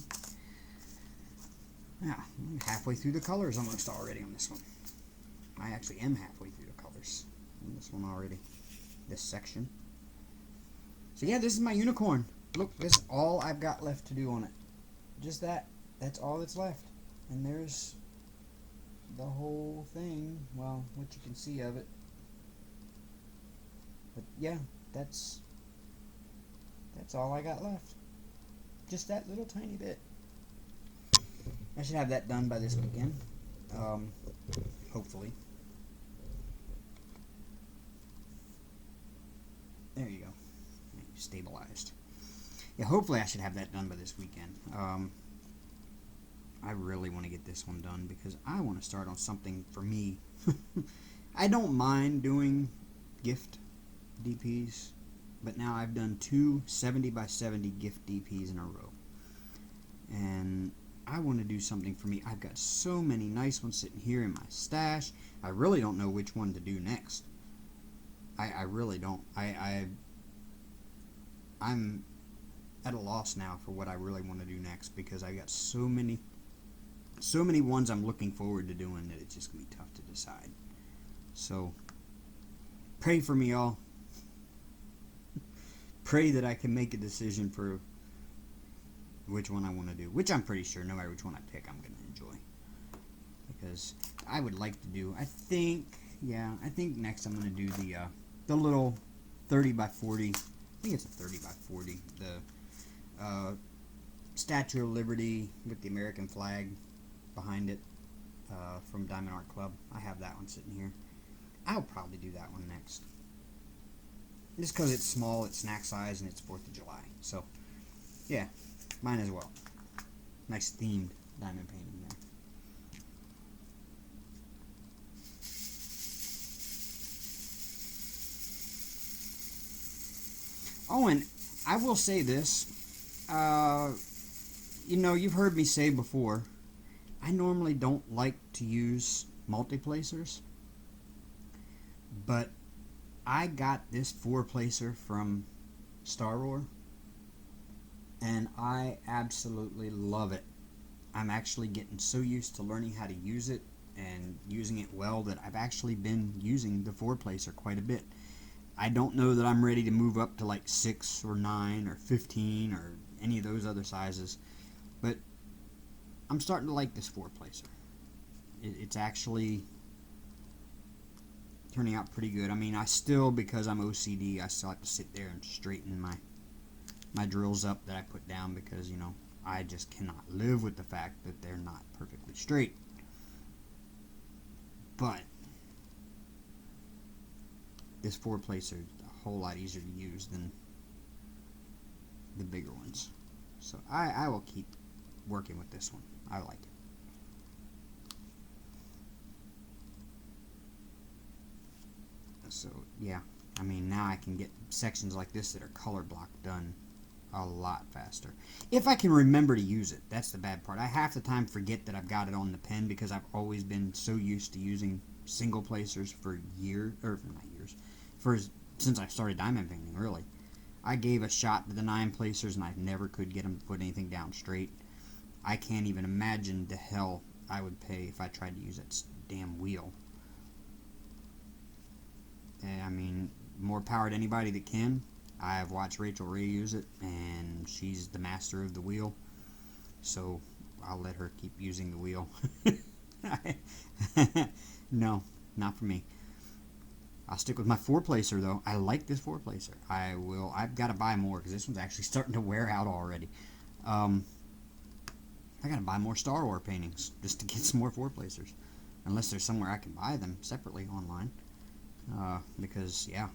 Yeah, I'm halfway through the colors almost already on this one. I actually am halfway through the colors on this one already. This section. So yeah, this is my unicorn. Look, this is all I've got left to do on it. Just that. That's all that's left. And there's the whole thing, well, what you can see of it. But yeah, that's all I got left. Just that little tiny bit. I should have that done by this weekend. Hopefully. There you go. Stabilized. Yeah, hopefully I should have that done by this weekend. I really want to get this one done because I want to start on something for me. I don't mind doing gift DPs, but now I've done two 70 by 70 gift DPs in a row. And I want to do something for me. I've got so many nice ones sitting here in my stash. I really don't know which one to do next. I really don't. I'm at a loss now for what I really want to do next because I got so many ones I'm looking forward to doing that it's just going to be tough to decide. So, pray for me, y'all. Pray that I can make a decision for which one I want to do. Which I'm pretty sure, no matter which one I pick, I'm going to enjoy. Because I would like to do, I think next I'm going to do the little 30 by 40, I think it's a 30 by 40, the Statue of Liberty with the American flag behind it from Diamond Art Club. I have that one sitting here. I'll probably do that one next. Just because it's small, it's snack size, and it's 4th of July. So, yeah, mine as well. Nice themed diamond painting there. Oh, and I will say this. You know, you've heard me say before, I normally don't like to use multi-placers, but I got this 4-placer from Star Roar, and I absolutely love it. I'm actually getting so used to learning how to use it and using it well that I've actually been using the 4-placer quite a bit. I don't know that I'm ready to move up to like 6 or 9 or 15 or any of those other sizes. But I'm starting to like this 4-placer. It's actually turning out pretty good. I mean, I still, because I'm OCD, I still have to sit there and straighten my drills up that I put down, because, you know, I just cannot live with the fact that they're not perfectly straight. But this 4-placer is a whole lot easier to use than the bigger ones. So I will keep working with this one. I like it. So yeah, I mean, now I can get sections like this that are color block done a lot faster, if I can remember to use it. That's the bad part. I half the time forget that I've got it on the pen, because I've always been so used to using single placers for years, or not years, since I started diamond painting, really. I gave a shot to the 9-placers and I never could get them to put anything down straight. I can't even imagine the hell I would pay if I tried to use that damn wheel. And, I mean, more power to anybody that can. I've watched Rachel Ray use it, and she's the master of the wheel, so I'll let her keep using the wheel. No, not for me. I'll stick with my 4-placer, though. I like this 4-placer. I've got to buy more, because this one's actually starting to wear out already. I got to buy more Star Wars paintings just to get some more 4-placers, unless there's somewhere I can buy them separately online. Because, yeah,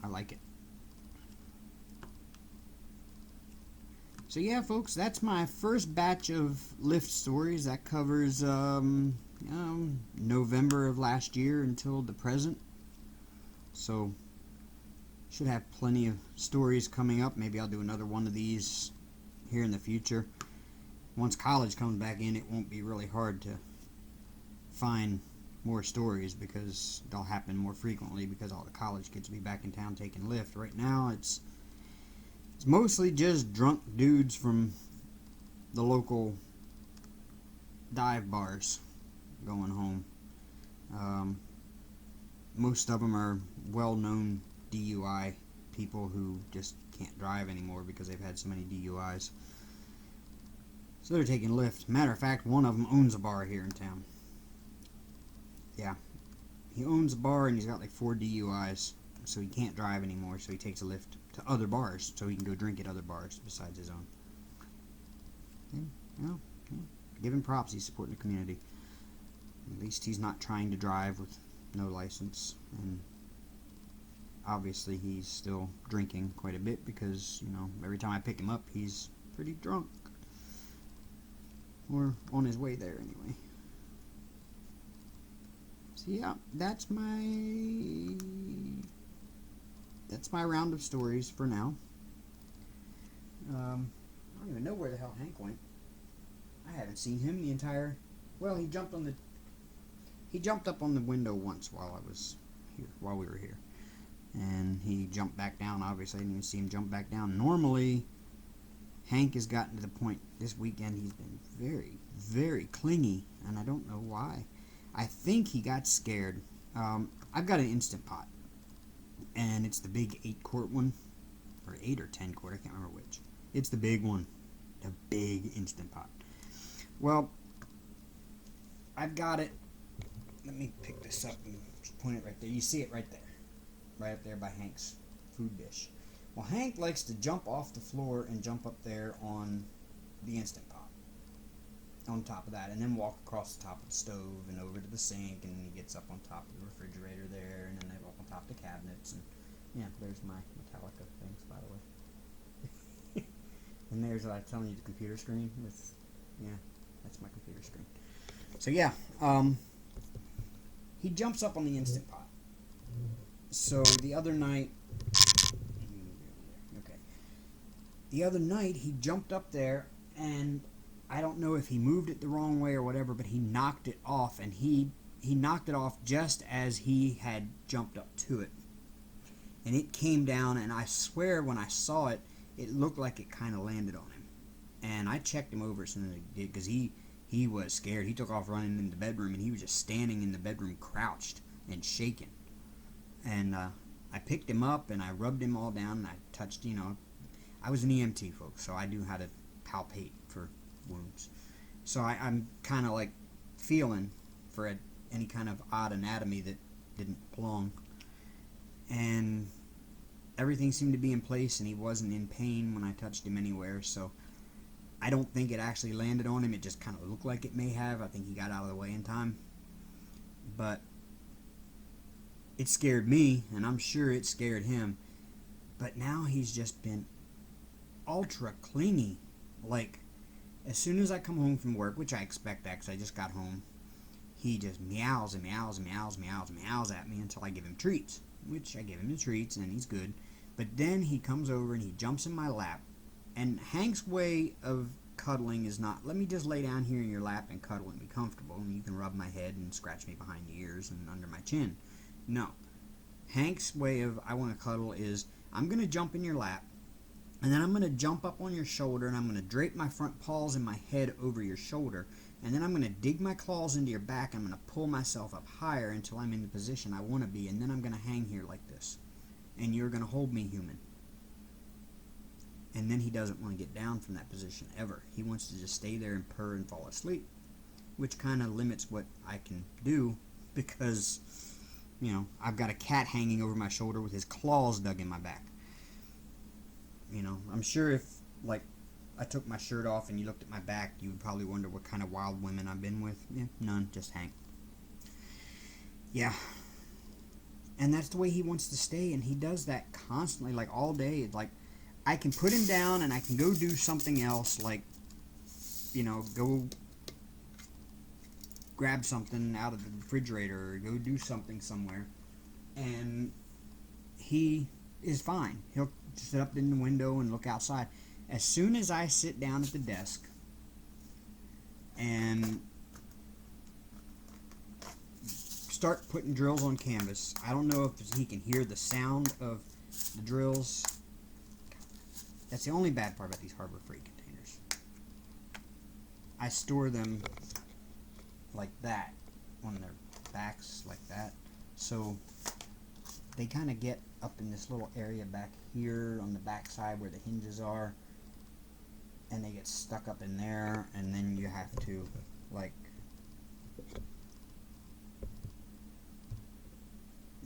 I like it. So yeah, folks, that's my first batch of Lyft stories. That covers November of last year until the present. So should have plenty of stories coming up. Maybe I'll do another one of these here in the future. Once college comes back in, it won't be really hard to find more stories, because they'll happen more frequently, because all the college kids will be back in town taking Lyft. Right now, it's mostly just drunk dudes from the local dive bars going home. Most of them are well-known DUI people who just can't drive anymore because they've had so many DUIs. So they're taking Lyft. Matter of fact, one of them owns a bar here in town. Yeah. He owns a bar and he's got like 4 DUIs, so he can't drive anymore, so he takes a Lyft to other bars so he can go drink at other bars besides his own. Yeah, give him props. He's supporting the community. At least he's not trying to drive with no license, and obviously he's still drinking quite a bit, because, you know, every time I pick him up he's pretty drunk, or on his way there anyway. So yeah, that's my round of stories for now. I don't even know where the hell Hank went. I haven't seen him the entire... Well, he jumped up on the window once while we were here. And he jumped back down. Obviously, I didn't even see him jump back down. Normally, Hank has gotten to the point this weekend he's been very, very clingy, and I don't know why. I think he got scared. I've got an Instant Pot, and it's the big 8-quart one, or 8 or 10 quart, I can't remember which. It's the big one, the big Instant Pot. Well, I've got it. Let me pick this up and point it right there. You see it right there, right up there by Hank's food dish. Well, Hank likes to jump off the floor and jump up there on the Instant Pot, on top of that, and then walk across the top of the stove and over to the sink, and then he gets up on top of the refrigerator there, and then they walk on top of the cabinets, and yeah, there's my Metallica things, by the way. And there's, I was telling you, the computer screen with, yeah, that's my computer screen. So yeah, he jumps up on the Instant Pot. So the other night, the other night he jumped up there, and I don't know if he moved it the wrong way or whatever, but he knocked it off, and he knocked it off just as he had jumped up to it. And it came down, and I swear when I saw it, it looked like it kind of landed on him. And I checked him over as soon as he did, because he was scared. He took off running in the bedroom, and he was just standing in the bedroom crouched and shaking. And I picked him up, and I rubbed him all down, and I touched, you know, I was an EMT, folks, so I knew how to palpate for wounds. So I'm kind of like feeling for any kind of odd anatomy that didn't belong. And everything seemed to be in place, and he wasn't in pain when I touched him anywhere. So I don't think it actually landed on him. It just kind of looked like it may have. I think he got out of the way in time. But it scared me, and I'm sure it scared him. But now he's just been ultra clingy. Like, as soon as I come home from work, which I expect that because I just got home, he just meows and meows and meows and meows and meows at me until I give him treats, which I give him the treats and he's good. But then he comes over and he jumps in my lap, and Hank's way of cuddling is not, let me just lay down here in your lap and cuddle and be comfortable, and you can rub my head and scratch me behind the ears and under my chin. No. Hank's way of, I want to cuddle is, I'm going to jump in your lap, and then I'm going to jump up on your shoulder, and I'm going to drape my front paws and my head over your shoulder, and then I'm going to dig my claws into your back. I'm going to pull myself up higher until I'm in the position I want to be, and then I'm going to hang here like this, and you're going to hold me human. And then he doesn't want to get down from that position ever. He wants to just stay there and purr and fall asleep, which kind of limits what I can do because, you know, I've got a cat hanging over my shoulder with his claws dug in my back. You know, I'm sure if, like, I took my shirt off and you looked at my back, you would probably wonder what kind of wild women I've been with. Yeah, none, just Hank. Yeah. And that's the way he wants to stay, and he does that constantly, like, all day. Like, I can put him down and I can go do something else, like, you know, go grab something out of the refrigerator or go do something somewhere, and he is fine. He'll sit up in the window and look outside. As soon as I sit down at the desk and start putting drills on canvas, I don't know if he can hear the sound of the drills. That's the only bad part about these Harbor Freight containers. I store them like that on their backs, like that, so they kind of get up in this little area back here on the back side where the hinges are, and they get stuck up in there, and then you have to, like,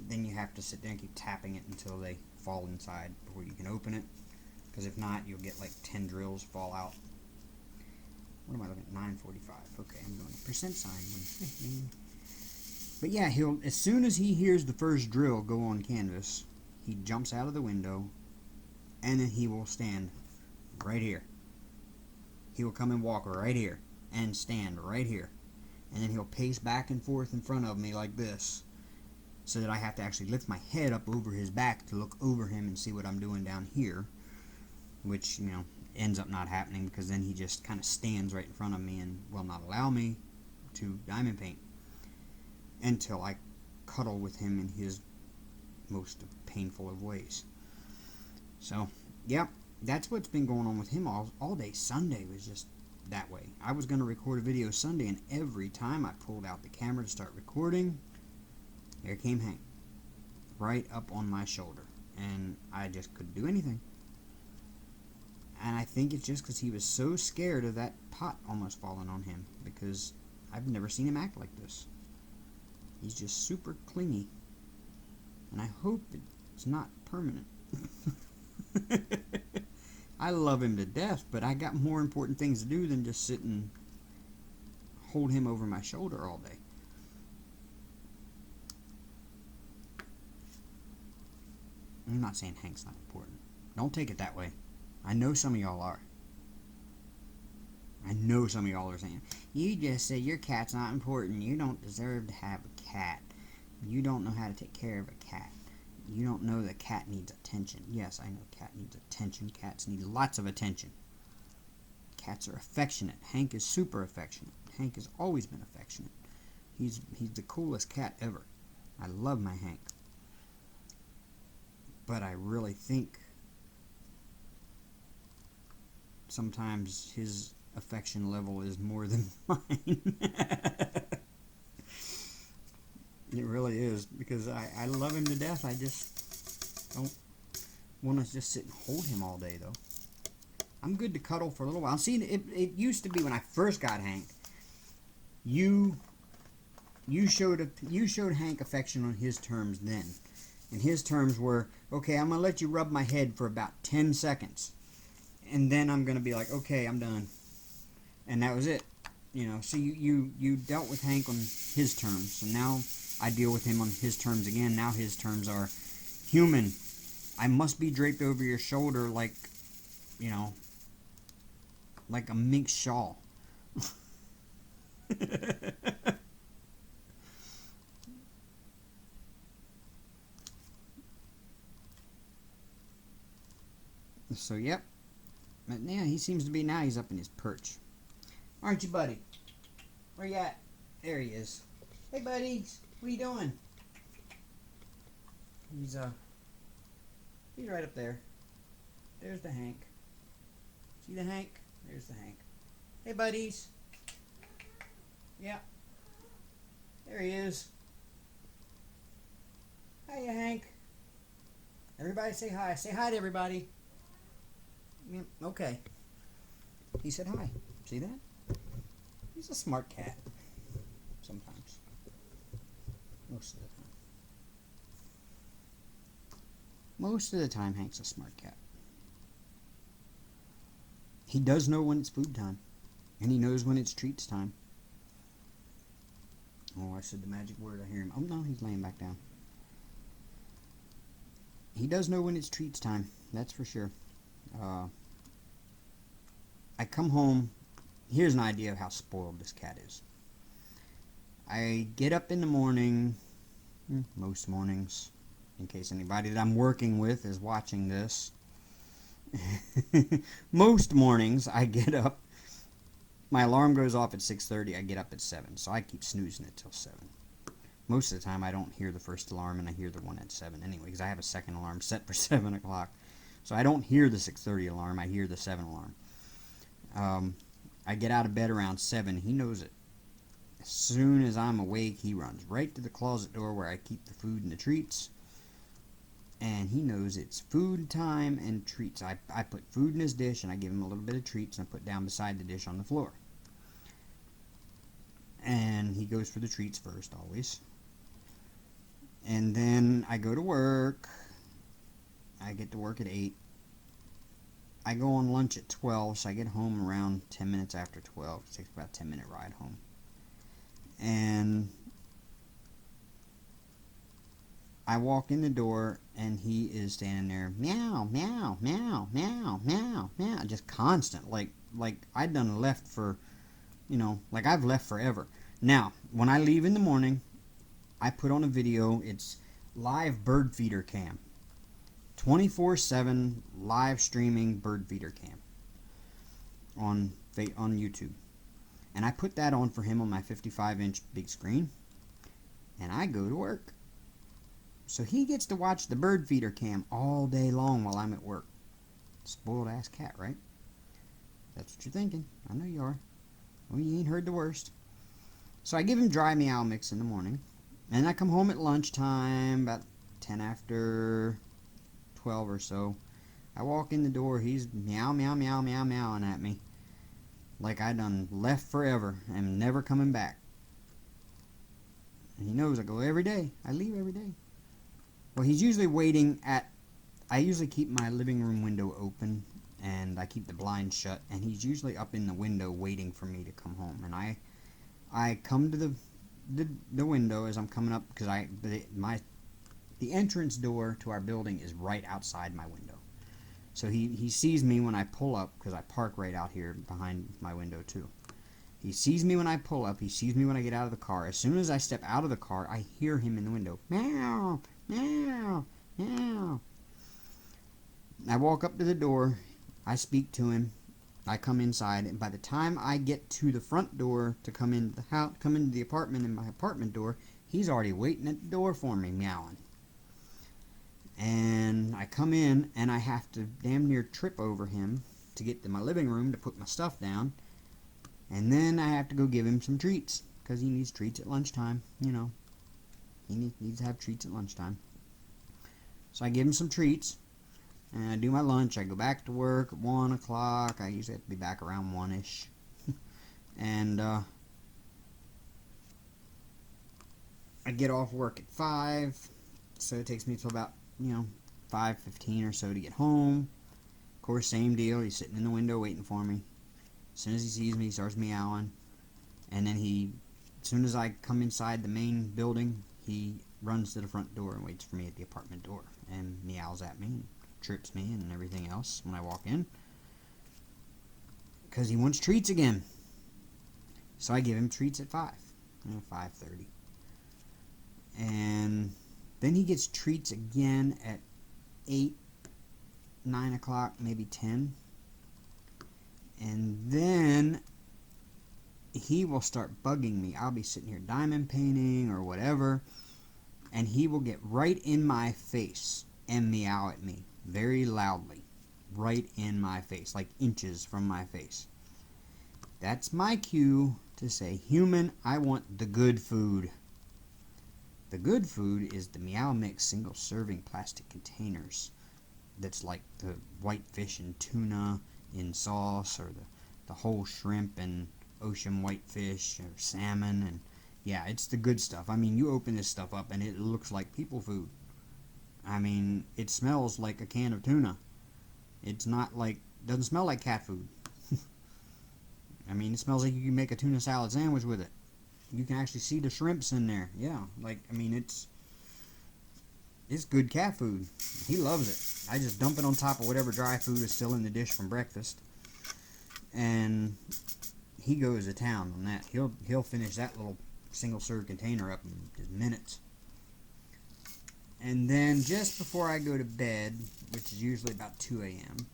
then you have to sit there and keep tapping it until they fall inside before you can open it, because if not, you'll get like 10 drills fall out. What am I looking at? 945. Okay, I'm going percent sign. But yeah, he'll, as soon as he hears the first drill go on canvas, he jumps out of the window, and then he will stand right here. He will come and walk right here and stand right here, and then he'll pace back and forth in front of me like this, so that I have to actually lift my head up over his back to look over him and see what I'm doing down here, which, you know, ends up not happening because then he just kind of stands right in front of me and will not allow me to diamond paint until I cuddle with him in his most painful of ways. So, yeah, that's what's been going on with him all day. Sunday was just that way. I was going to record a video Sunday, and every time I pulled out the camera to start recording, there came Hank, right up on my shoulder, and I just couldn't do anything. And I think it's just because he was so scared of that pot almost falling on him, because I've never seen him act like this. He's just super clingy, and I hope it's not permanent. I love him to death, but I got more important things to do than just sit and hold him over my shoulder all day. I'm not saying Hank's not important. Don't take it that way. I know some of y'all are. I know some of y'all are saying, you just said your cat's not important. You don't deserve to have a cat. You don't know how to take care of a cat. You don't know that cat needs attention. Yes, I know cat needs attention. Cats need lots of attention. Cats are affectionate. Hank is super affectionate. Hank has always been affectionate. He's the coolest cat ever. I love my Hank. But I really think sometimes his affection level is more than mine. It really is, because I love him to death. I just don't want to just sit and hold him all day, though. I'm good to cuddle for a little while. See, it used to be when I first got Hank, you showed Hank affection on his terms then. And his terms were, okay, I'm going to let you rub my head for about 10 seconds. And then I'm going to be like, okay, I'm done. And that was it. You know, so you dealt with Hank on his terms. So now I deal with him on his terms again. Now his terms are, human, I must be draped over your shoulder like, you know, like a mink shawl. So, yep. But yeah, he seems to be, now he's up in his perch. Aren't you, buddy? Where you at? There he is. Hey, buddies. What are you doing? He's right up there. There's the Hank. See the Hank? There's the Hank. Hey, buddies. Yeah. There he is. Hiya, Hank. Everybody say hi. Say hi to everybody. Yeah, okay. He said hi. See that? He's a smart cat. Sometimes. Most of the time. Most of the time, Hank's a smart cat. He does know when it's food time. And he knows when it's treats time. Oh, I said the magic word. I hear him. Oh, no, he's laying back down. He does know when it's treats time. That's for sure. I come home. Here's an idea of how spoiled this cat is. I get up in the morning, most mornings, in case anybody that I'm working with is watching this. Most mornings I get up. My alarm goes off at 6:30. I get up at 7, so I keep snoozing it till 7. Most of the time I don't hear the first alarm, and I hear the one at 7 anyway, because I have a second alarm set for 7 o'clock. So I don't hear the 6:30 alarm, I hear the 7 alarm. I get out of bed around 7. He knows it. As soon as I'm awake, he runs right to the closet door where I keep the food and the treats. And he knows it's food time and treats. I put food in his dish, and I give him a little bit of treats, and I put down beside the dish on the floor. And he goes for the treats first, always. And then I go to work. I get to work at 8. I go on lunch at 12, so I get home around 10 minutes after 12. It takes about a 10-minute ride home. And I walk in the door, and he is standing there, meow, meow, meow, meow, meow, meow, just constant, like I'd done left for, you know, like I've left forever. Now, when I leave in the morning, I put on a video. It's live bird feeder cam. 24/7 live streaming bird feeder cam on YouTube. And I put that on for him on my 55-inch big screen. And I go to work. So he gets to watch the bird feeder cam all day long while I'm at work. Spoiled ass cat, right? That's what you're thinking. I know you are. Well, you ain't heard the worst. So I give him dry meow mix in the morning. And I come home at lunchtime, about 10 after 12 or so. I walk in the door, he's meow, meow, meow, meow, meowing at me. Like I done left forever and never coming back. And he knows I go every day. I leave every day. Well, he's usually waiting at... I usually keep my living room window open, and I keep the blinds shut, and he's usually up in the window waiting for me to come home. And I come to the window as I'm coming up, because the entrance door to our building is right outside my window. So he sees me when I pull up, because I park right out here behind my window too. He sees me when I pull up. He sees me when I get out of the car. As soon as I step out of the car, I hear him in the window. Meow, meow, meow. I walk up to the door. I speak to him. I come inside, and by the time I get to the front door to come into the house, come into the apartment, and my apartment door, he's already waiting at the door for me, meowing. And I come in, and I have to damn near trip over him to get to my living room to put my stuff down. And then I have to go give him some treats, because he needs treats at lunchtime, you know. He needs to have treats at lunchtime. So I give him some treats. And I do my lunch. I go back to work at 1 o'clock. I usually have to be back around 1-ish. And I get off work at 5. So it takes me till about, 5:15 or so to get home. Of course, same deal. He's sitting in the window waiting for me. As soon as he sees me, he starts meowing. And then as soon as I come inside the main building, he runs to the front door and waits for me at the apartment door and meows at me and trips me and everything else when I walk in. Because he wants treats again. So I give him treats at 5. 5:30. And then he gets treats again at 8, 9 o'clock, maybe 10. And then he will start bugging me. I'll be sitting here diamond painting or whatever, and he will get right in my face and meow at me very loudly. Right in my face, like inches from my face. That's my cue to say, human, I want the good food. The good food is the Meow Mix single serving plastic containers. That's like the white fish and tuna in sauce, or the whole shrimp and ocean whitefish or salmon. And yeah, it's the good stuff. I mean, you open this stuff up and it looks like people food. I mean, it smells like a can of tuna. It's not like, doesn't smell like cat food. I mean, it smells like you can make a tuna salad sandwich with it. You can actually see the shrimps in there. Yeah, like, I mean, it's good cat food. He loves it. I just dump it on top of whatever dry food is still in the dish from breakfast. And he goes to town on that. He'll finish that little single serve container up in just minutes. And then just before I go to bed, which is usually about 2 a.m.,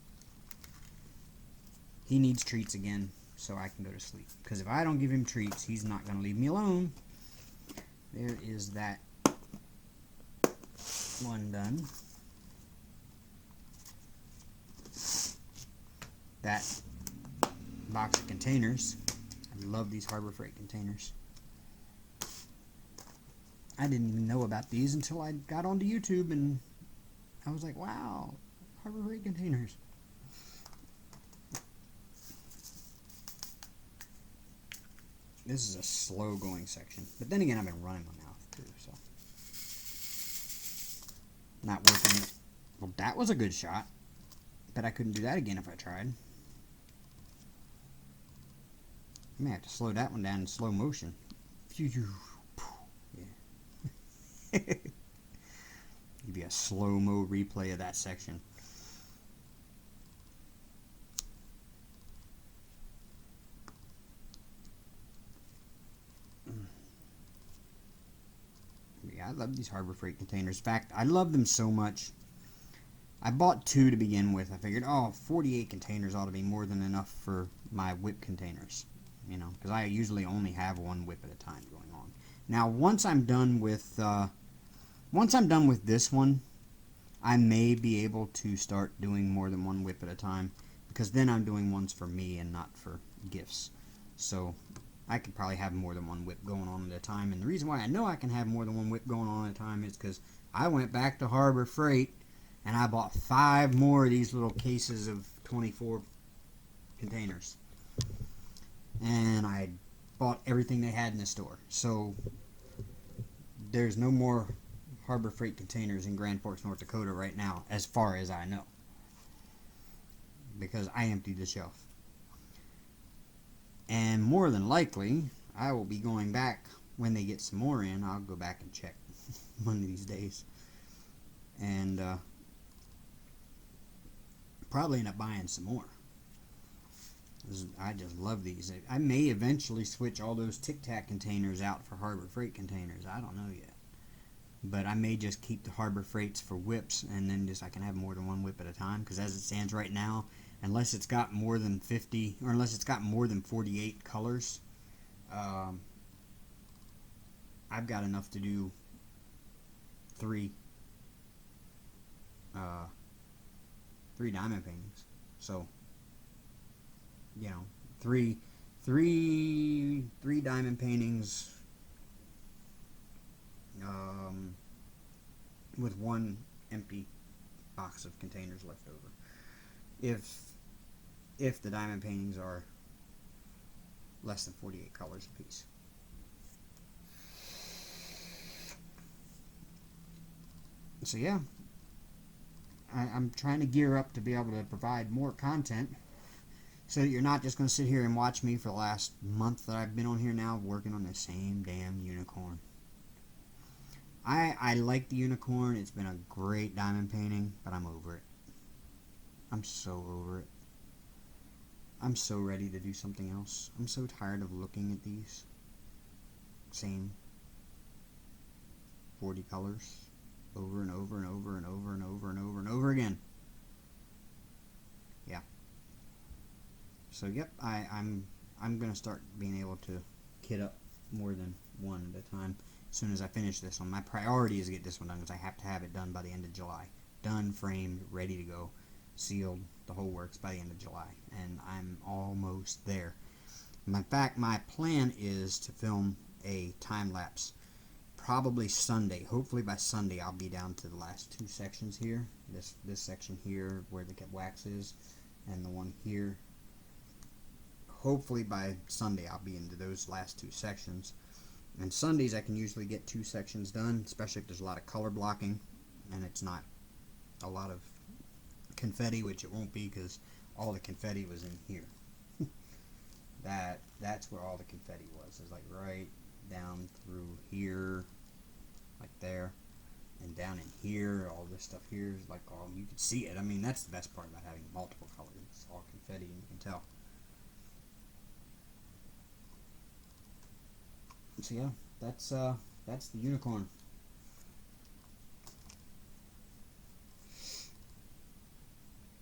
he needs treats again so I can go to sleep. Because if I don't give him treats, he's not going to leave me alone. There is that one done. That box of containers. I love these Harbor Freight containers. I didn't even know about these until I got onto YouTube, and I was like, wow, Harbor Freight containers. This is a slow going section. But then again, I've been running my mouth too, so. Not working. Well, that was a good shot. Bet I couldn't do that again if I tried. I may have to slow that one down in slow motion. Yeah. Give you a slow-mo replay of that section. Yeah, I love these Harbor Freight containers. In fact, I love them so much. I bought 2 to begin with. I figured, 48 containers ought to be more than enough for my WIP containers. You know, because I usually only have 1 WIP at a time going on. Now, once I'm done with this one, I may be able to start doing more than 1 WIP at a time, because then I'm doing ones for me and not for gifts. So I could probably have more than 1 WIP going on at a time. And the reason why I know I can have more than 1 WIP going on at a time is because I went back to Harbor Freight and I bought 5 more of these little cases of 24 containers. And I bought everything they had in the store. So there's no more Harbor Freight containers in Grand Forks, North Dakota right now, as far as I know, because I emptied the shelf. And more than likely, I will be going back when they get some more in. I'll go back and check one of these days, and probably end up buying some more. I just love these. I may eventually switch all those Tic Tac containers out for Harbor Freight containers. I don't know yet. But I may just keep the Harbor Freights for whips, and then I can have more than 1 whip at a time. Because as it stands right now, unless it's got more than 50, or unless it's got more than 48 colors, I've got enough to do 3 diamond paintings. So, you know, three diamond paintings with 1 empty box of containers left over. If the diamond paintings are less than 48 colors a piece. So yeah, I'm trying to gear up to be able to provide more content so that you're not just going to sit here and watch me for the last month that I've been on here now working on the same damn unicorn. I like the unicorn. It's been a great diamond painting, but I'm over it. I'm so over it. I'm so ready to do something else. I'm so tired of looking at these same 40 colors over and over and over and over and over and over and over again. Yeah. So yep, I'm gonna start being able to kit up more than one at a time as soon as I finish this one. My priority is to get this one done because I have to have it done by the end of July. Done, framed, ready to go, sealed, the whole works by the end of July, and I'm almost there. In fact, my plan is to film a time lapse probably Sunday. Hopefully by Sunday I'll be down to the last two sections here. This section here where the wax is, and the one here. Hopefully by Sunday I'll be into those last two sections. And Sundays I can usually get two sections done, especially if there's a lot of color blocking and it's not a lot of confetti, which it won't be because all the confetti was in here. That's where all the confetti was. It's like right down through here, like there, and down in here. All this stuff here is like all, you can see it. I mean, that's the best part about having multiple colors. It's all confetti and you can tell. So yeah, that's the unicorn.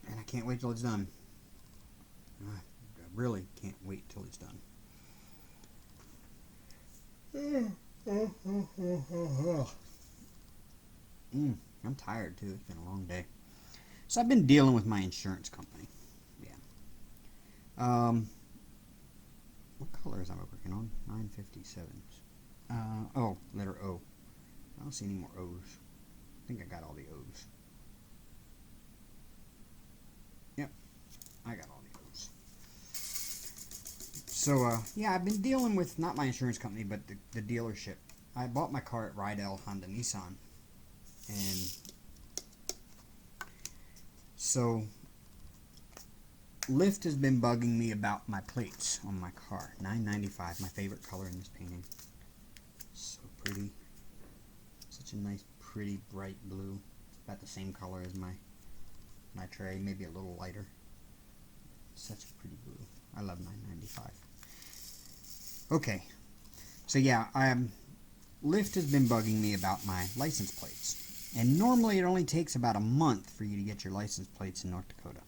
And I can't wait till it's done. I really can't wait till it's done. I'm tired too. It's been a long day. So I've been dealing with my insurance company. Yeah. What colors am I working on? 957s. Oh, letter O. I don't see any more O's. I think I got all the O's. Yep, I got all the O's. So, yeah, I've been dealing with, not my insurance company, but the dealership. I bought my car at Rydell Honda Nissan. And so Lyft has been bugging me about my plates on my car. 995, my favorite color in this painting. So pretty. Such a nice, pretty, bright blue. About the same color as my tray, maybe a little lighter. Such a pretty blue. I love 995. Okay. So yeah, Lyft has been bugging me about my license plates. And normally it only takes about a month for you to get your license plates in North Dakota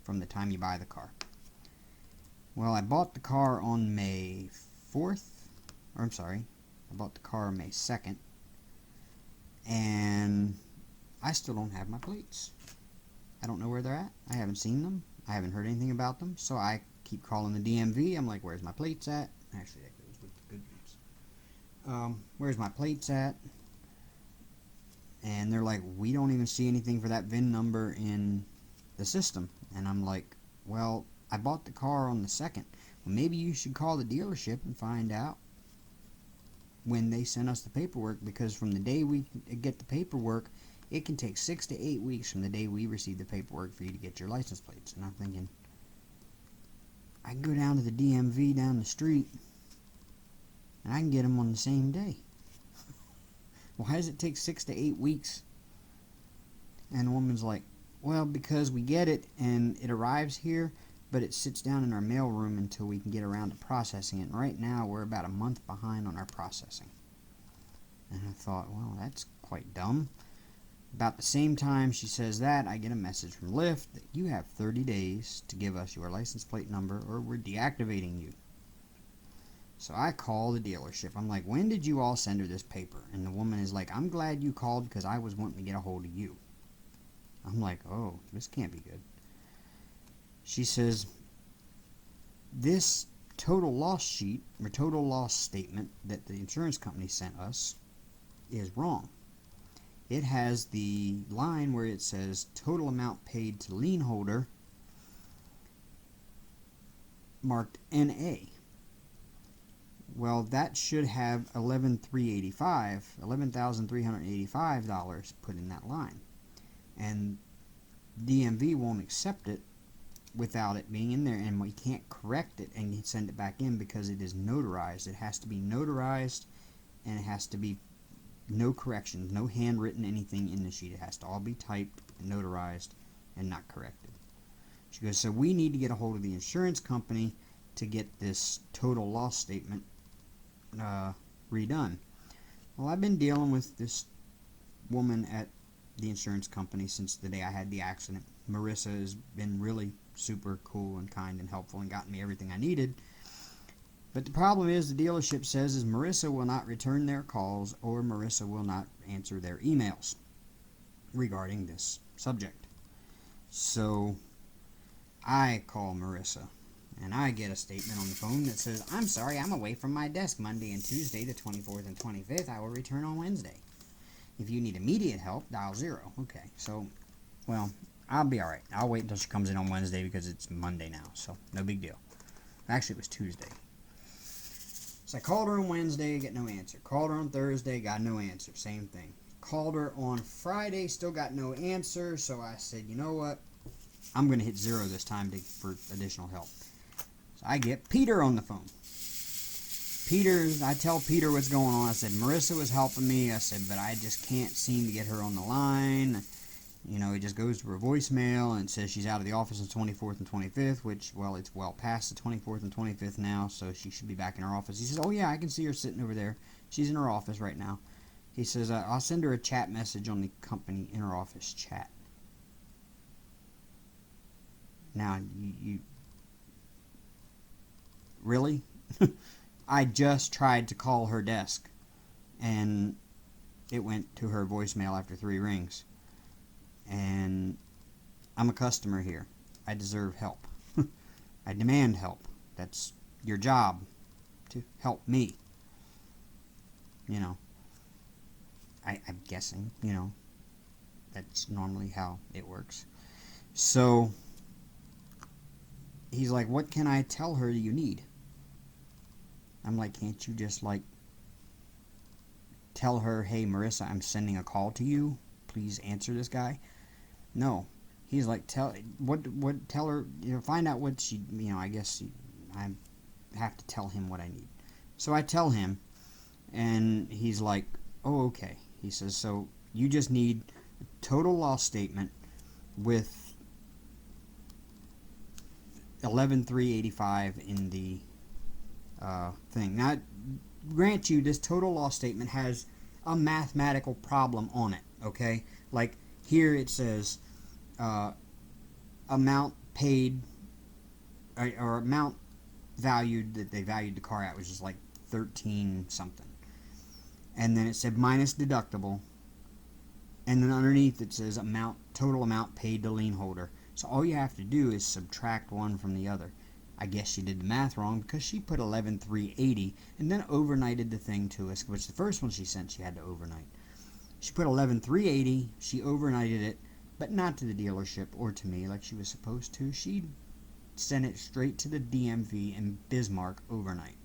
from the time you buy the car. Well, I bought the car on May 4th, or I'm sorry, I bought the car on May 2nd, and I still don't have my plates. I don't know where they're at. I haven't seen them. I haven't heard anything about them, so I keep calling the DMV. I'm like, where's my plates at? Actually, that goes with the good news. Where's my plates at? And they're like, we don't even see anything for that VIN number in the system. And I'm like, well, I bought the car on the 2nd. Well, maybe you should call the dealership and find out when they send us the paperwork, because from the day we get the paperwork, it can take 6 to 8 weeks from the day we receive the paperwork for you to get your license plates. And I'm thinking, I can go down to the DMV down the street and I can get them on the same day. Why does it take 6 to 8 weeks? And the woman's like, well, because we get it and it arrives here, but it sits down in our mail room until we can get around to processing it. And right now we're about a month behind on our processing. And I thought, well, that's quite dumb. About the same time she says that, I get a message from Lyft that you have 30 days to give us your license plate number or we're deactivating you. So I call the dealership. I'm like, when did you all send her this paper? And the woman is like, I'm glad you called because I was wanting to get a hold of you. I'm like, oh, this can't be good. She says, this total loss sheet or total loss statement that the insurance company sent us is wrong. it has the line where it says total amount paid to lien holder marked NA. Well, that should have $11,385 put in that line, and DMV won't accept it without it being in there, and we can't correct it and send it back in because it is notarized. It has to be notarized, and it has to be no corrections, no handwritten anything in the sheet. It has to all be typed, notarized, and not corrected. She goes, so we need to get a hold of the insurance company to get this total loss statement redone. Well, I've been dealing with this woman at the insurance company since the day I had the accident. Marissa has been really super cool and kind and helpful and gotten me everything I needed. But the problem is the dealership says is Marissa will not return their calls or Marissa will not answer their emails regarding this subject. So I call Marissa and I get a statement on the phone that says, I'm sorry, I'm away from my desk Monday and Tuesday, the 24th and 25th. I will return on Wednesday. If you need immediate help, dial 0. Okay, so, well, I'll be alright. I'll wait until she comes in on Wednesday because it's Monday now, so no big deal. Actually, it was Tuesday. So I called her on Wednesday, get no answer. Called her on Thursday, got no answer. Same thing. Called her on Friday, still got no answer, so I said, you know what? I'm going to hit 0 this time for additional help. So I get Peter on the phone. I tell Peter what's going on. I said, Marissa was helping me. I said, but I just can't seem to get her on the line. You know, it just goes to her voicemail and it says she's out of the office on the 24th and 25th, which, well, it's well past the 24th and 25th now, so she should be back in her office. He says, oh, yeah, I can see her sitting over there. She's in her office right now. He says, I'll send her a chat message on the company inter-office chat. Now, you really? I just tried to call her desk, and it went to her voicemail after 3 rings. And I'm a customer here. I deserve help. I demand help. That's your job, to help me. You know, I'm guessing, you know, that's normally how it works. So he's like, what can I tell her you need? I'm like, can't you just, like, tell her, hey, Marissa, I'm sending a call to you. Please answer this guy. No. He's like, tell her, you know, find out what she, you know, I guess I have to tell him what I need. So I tell him, and he's like, oh, okay. He says, so you just need a total loss statement with $11,385 in the thing. Now, grant you, this total loss statement has a mathematical problem on it, okay? Like, here it says amount paid, or amount valued that they valued the car at, which is like 13 something. And then it said minus deductible. And then underneath it says total amount paid to lien holder. So all you have to do is subtract one from the other. I guess she did the math wrong because she put 11,380 and then overnighted the thing to us, which the first one she sent she had to overnight. She put 11,380, she overnighted it, but not to the dealership or to me like she was supposed to. She sent it straight to the DMV in Bismarck overnight.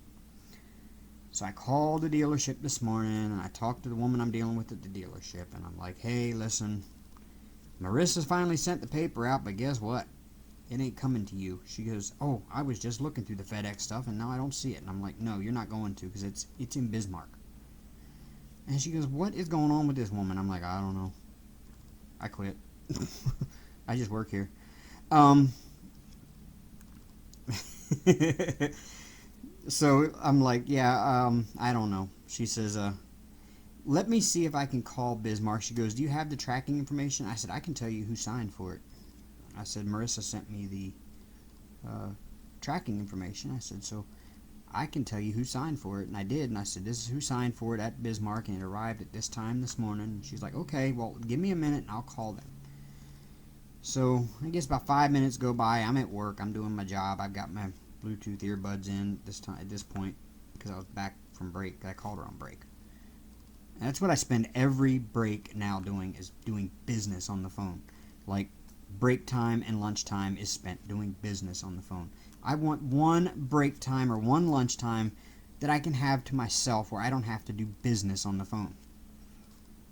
So I called the dealership this morning and I talked to the woman I'm dealing with at the dealership, and I'm like, hey, listen, Marissa's finally sent the paper out, but guess what? It ain't coming to you. She goes, oh, I was just looking through the FedEx stuff and now I don't see it. And I'm like, no, you're not going to, because it's in Bismarck. And she goes, what is going on with this woman? I'm like, I don't know. I quit. I just work here. So I'm like, yeah, I don't know. She says, let me see if I can call Bismarck. She goes, do you have the tracking information? I said, I can tell you who signed for it. I said, Marissa sent me the tracking information. I said, so I can tell you who signed for it. And I did. And I said, this is who signed for it at Bismarck, and it arrived at this time this morning. And she's like, okay, well, give me a minute and I'll call them. So I guess about 5 minutes go by. I'm at work. I'm doing my job. I've got my Bluetooth earbuds in at this point because I was back from break. I called her on break. That's what I spend every break now doing, is doing business on the phone. Like, break time and lunch time is spent doing business on the phone. I want one break time or one lunch time that I can have to myself where I don't have to do business on the phone.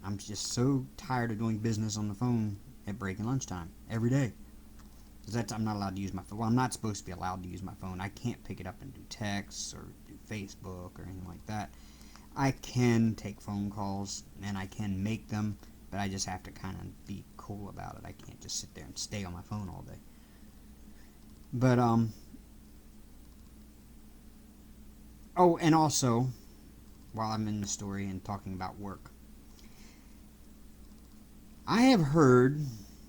I'm just so tired of doing business on the phone at break and lunchtime every day. Because I'm not allowed to use my phone. Well, I'm not supposed to be allowed to use my phone. I can't pick it up and do texts or do Facebook or anything like that. I can take phone calls and I can make them, but I just have to kind of be cool about it. I can't just sit there and stay on my phone all day. But, oh, and also, while I'm in the story and talking about work, I have heard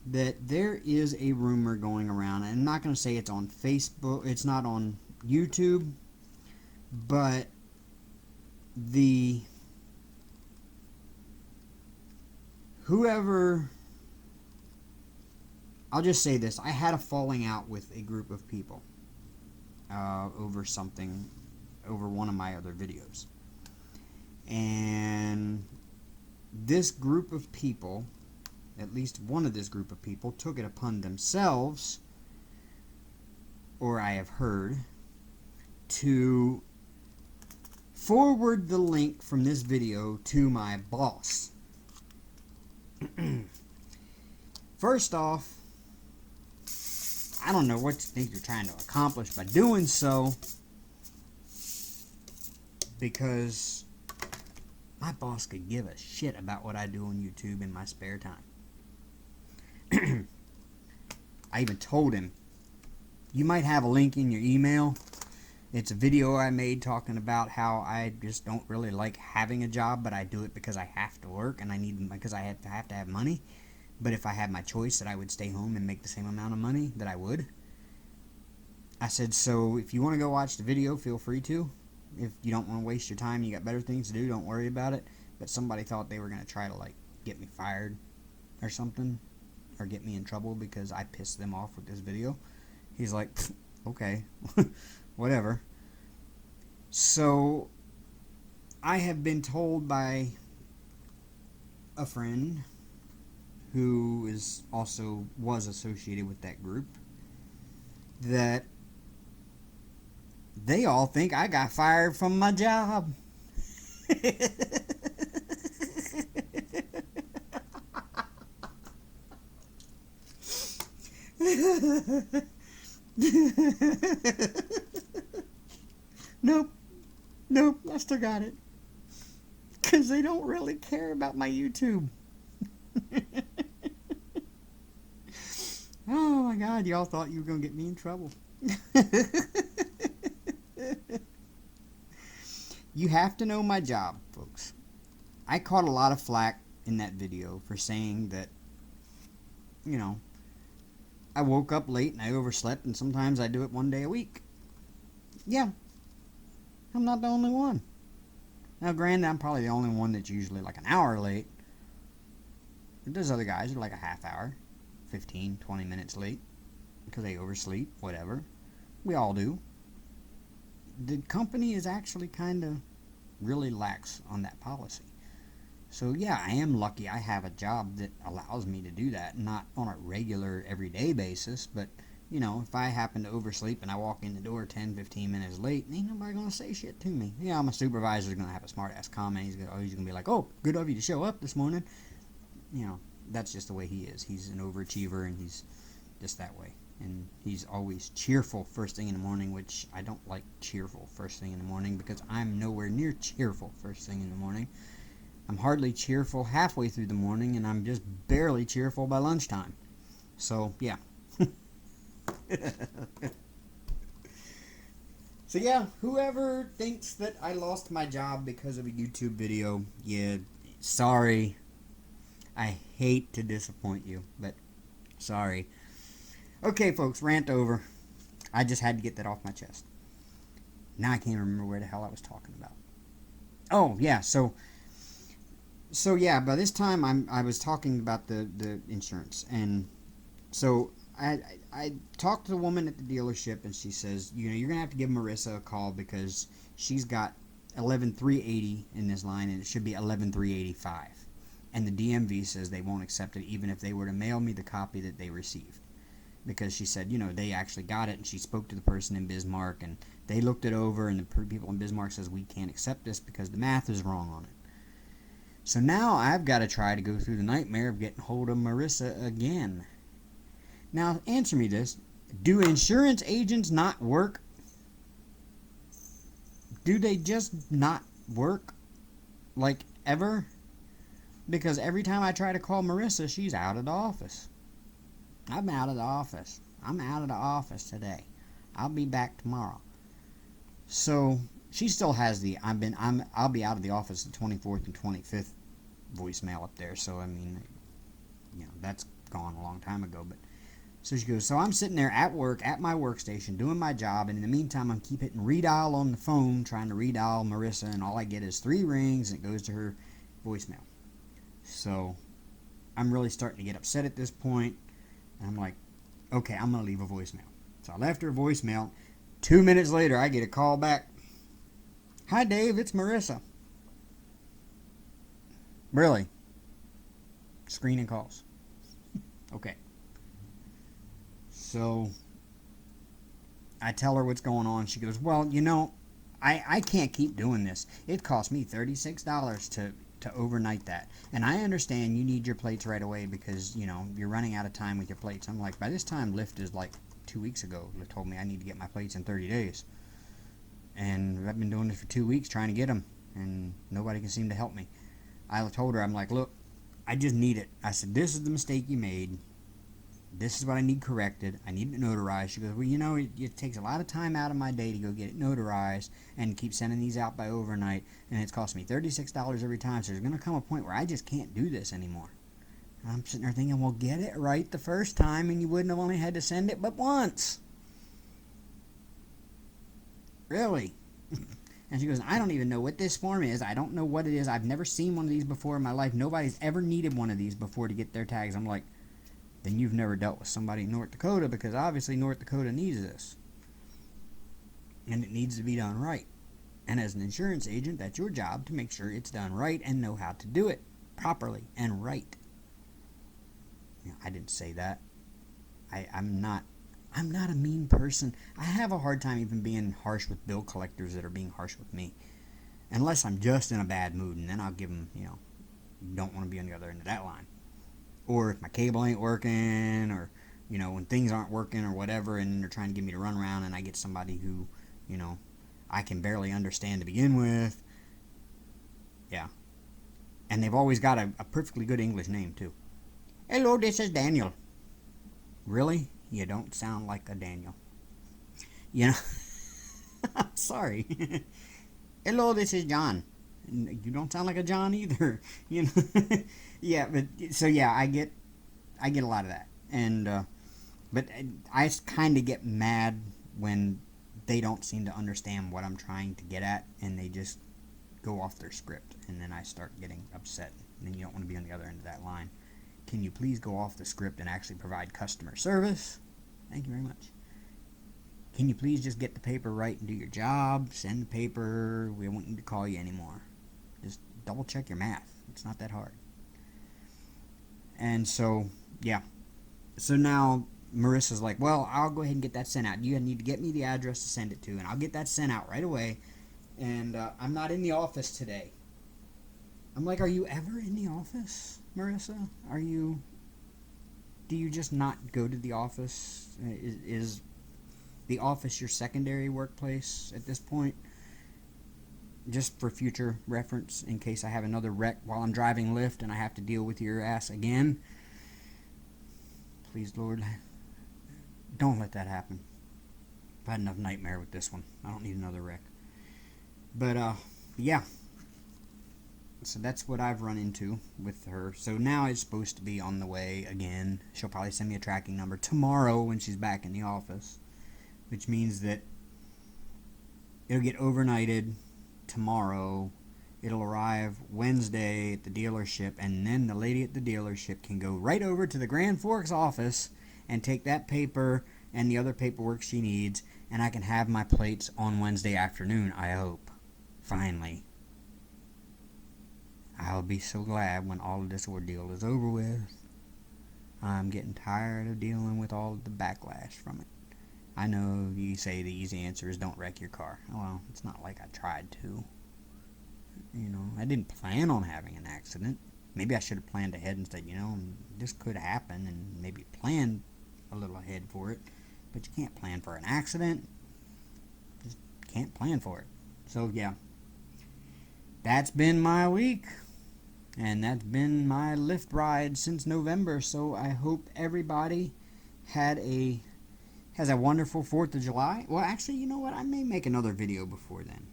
that there is a rumor going around, and I'm not going to say it's on Facebook, it's not on YouTube, but I'll just say this, I had a falling out with a group of people over one of my other videos. And this group of people, at least one of this group of people, took it upon themselves, or I have heard, to forward the link from this video to my boss. First off, I don't know what you think you're trying to accomplish by doing so, because my boss could give a shit about what I do on YouTube in my spare time. I even told him, you might have a link in your email. It's a video I made talking about how I just don't really like having a job, but I do it because I have to work and because I have to have money. But if I had my choice, that I would stay home and make the same amount of money, that I would. I said, so if you want to go watch the video, feel free to. If you don't want to waste your time, you got better things to do, don't worry about it. But somebody thought they were going to try to, like, get me fired or something, or get me in trouble because I pissed them off with this video. He's like, okay, whatever. So I have been told by a friend who was associated with that group that they all think I got fired from my job. Nope, I still got it. Because they don't really care about my YouTube. Oh my God, y'all thought you were going to get me in trouble. You have to know my job, folks. I caught a lot of flack in that video for saying that, you know, I woke up late and I overslept, and sometimes I do it one day a week. Yeah, I'm not the only one. Now, granted, I'm probably the only one that's usually like an hour late. But those other guys are like a half hour, 15, 20 minutes late because they oversleep, whatever. We all do. The company is actually kind of really lax on that policy. So yeah, I am lucky I have a job that allows me to do that, not on a regular everyday basis, but you know, if I happen to oversleep and I walk in the door 10, 15 minutes late, ain't nobody gonna say shit to me. Yeah, my supervisor's gonna have a smart ass comment. He's gonna be like, oh, good of you to show up this morning. You know, that's just the way he is. He's an overachiever and he's just that way. And he's always cheerful first thing in the morning, which I don't like cheerful first thing in the morning because I'm nowhere near cheerful first thing in the morning. I'm hardly cheerful halfway through the morning, and I'm just barely cheerful by lunchtime. So, yeah. So, yeah, whoever thinks that I lost my job because of a YouTube video, yeah, sorry. I hate to disappoint you, but sorry. Okay, folks, rant over. I just had to get that off my chest. Now I can't remember where the hell I was talking about. Oh, yeah, so yeah, by this time I was talking about the insurance, and so I talked to the woman at the dealership, and she says, you know, you're gonna have to give Marissa a call because she's got 11380 in this line, and it should be 11385. And the DMV says they won't accept it even if they were to mail me the copy that they received. Because she said, they actually got it, and she spoke to the person in Bismarck, and they looked it over, and the people in Bismarck says, we can't accept this because the math is wrong on it. So now I've got to try to go through the nightmare of getting hold of Marissa again. Now, answer me this. Do insurance agents not work? Do they just not work? Like, ever? Because every time I try to call Marissa, she's out of the office. I'm out of the office. I'm out of the office today. I'll be back tomorrow. So she still has the I'll be out of the office the 24th and 25th voicemail up there. So I mean, that's gone a long time ago. But so she goes, so I'm sitting there at work at my workstation doing my job, and in the meantime I'm keep hitting redial on the phone trying to redial Marissa, and all I get is 3 rings and it goes to her voicemail. So I'm really starting to get upset at this point. And I'm like, okay, I'm going to leave a voicemail. So I left her a voicemail. 2 minutes later, I get a call back. Hi, Dave, it's Marissa. Really? Screening calls. Okay. So I tell her what's going on. She goes, well, I can't keep doing this. It cost me $36 to overnight that. And I understand you need your plates right away because, you're running out of time with your plates. I'm like, by this time, Lyft is like 2 weeks ago. Lyft told me I need to get my plates in 30 days. And I've been doing this for 2 weeks trying to get them, and nobody can seem to help me. I told her, I'm like, look, I just need it. I said, this is the mistake you made. This is what I need corrected. I need it notarized. She goes, well, it takes a lot of time out of my day to go get it notarized and keep sending these out by overnight, and it's cost me $36 every time, so there's going to come a point where I just can't do this anymore. And I'm sitting there thinking, well, get it right the first time, and you wouldn't have only had to send it but once. Really? And she goes, I don't even know what this form is. I don't know what it is. I've never seen one of these before in my life. Nobody's ever needed one of these before to get their tags. I'm like, then you've never dealt with somebody in North Dakota, because obviously North Dakota needs this. And it needs to be done right. And as an insurance agent, that's your job to make sure it's done right and know how to do it properly and right. I didn't say that. I'm not a mean person. I have a hard time even being harsh with bill collectors that are being harsh with me. Unless I'm just in a bad mood, and then I'll give them, don't want to be on the other end of that line. Or if my cable ain't working, or, when things aren't working or whatever, and they're trying to get me to run around, and I get somebody who, I can barely understand to begin with. Yeah. And they've always got a perfectly good English name, too. Hello, this is Daniel. Really? You don't sound like a Daniel. I'm sorry. Hello, this is John. You don't sound like a John either. Yeah, but so yeah, I get a lot of that, and but I kind of get mad when they don't seem to understand what I'm trying to get at, and they just go off their script, and then I start getting upset. And then you don't want to be on the other end of that line. Can you please go off the script and actually provide customer service? Thank you very much. Can you please just get the paper right and do your job? Send the paper. We won't need to call you anymore. Just double check your math. It's not that hard. And so, yeah. So now Marissa's like, well, I'll go ahead and get that sent out. You need to get me the address to send it to, and I'll get that sent out right away. And I'm not in the office today. I'm like, are you ever in the office, Marissa? Do you just not go to the office? Is the office your secondary workplace at this point? Just for future reference, in case I have another wreck while I'm driving Lyft and I have to deal with your ass again. Please, Lord, don't let that happen. I've had enough nightmare with this one. I don't need another wreck. But, yeah. So that's what I've run into with her. So now it's supposed to be on the way again. She'll probably send me a tracking number tomorrow when she's back in the office, which means that it'll get overnighted tomorrow. It'll arrive Wednesday at the dealership, and then the lady at the dealership can go right over to the Grand Forks office and take that paper and the other paperwork she needs, and I can have my plates on Wednesday afternoon, I hope. Finally. I'll be so glad when all of this ordeal is over with. I'm getting tired of dealing with all of the backlash from it. I know you say the easy answer is don't wreck your car. Well, it's not like I tried to. You know, I didn't plan on having an accident. Maybe I should have planned ahead and said, you know, this could happen, and maybe plan a little ahead for it. But you can't plan for an accident. Just can't plan for it. So, yeah. That's been my week. And that's been my Lyft ride since November. So I hope everybody has a wonderful 4th of July. Well, actually, you know what? I may make another video before then.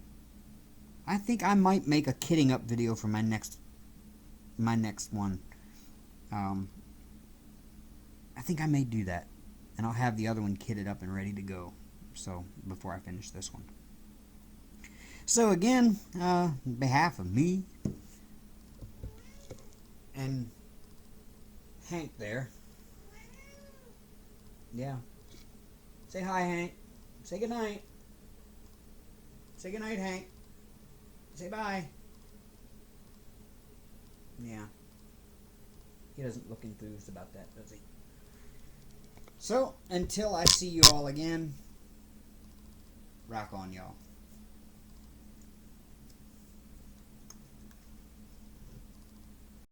I think I might make a kidding up video for my next one. I think I may do that. And I'll have the other one kitted up and ready to go. So, before I finish this one. So again, on behalf of me and Hank there. Yeah. Say hi, Hank. Say goodnight. Say goodnight, Hank. Say bye. Yeah. He doesn't look enthused about that, does he? So, until I see you all again, rock on, y'all.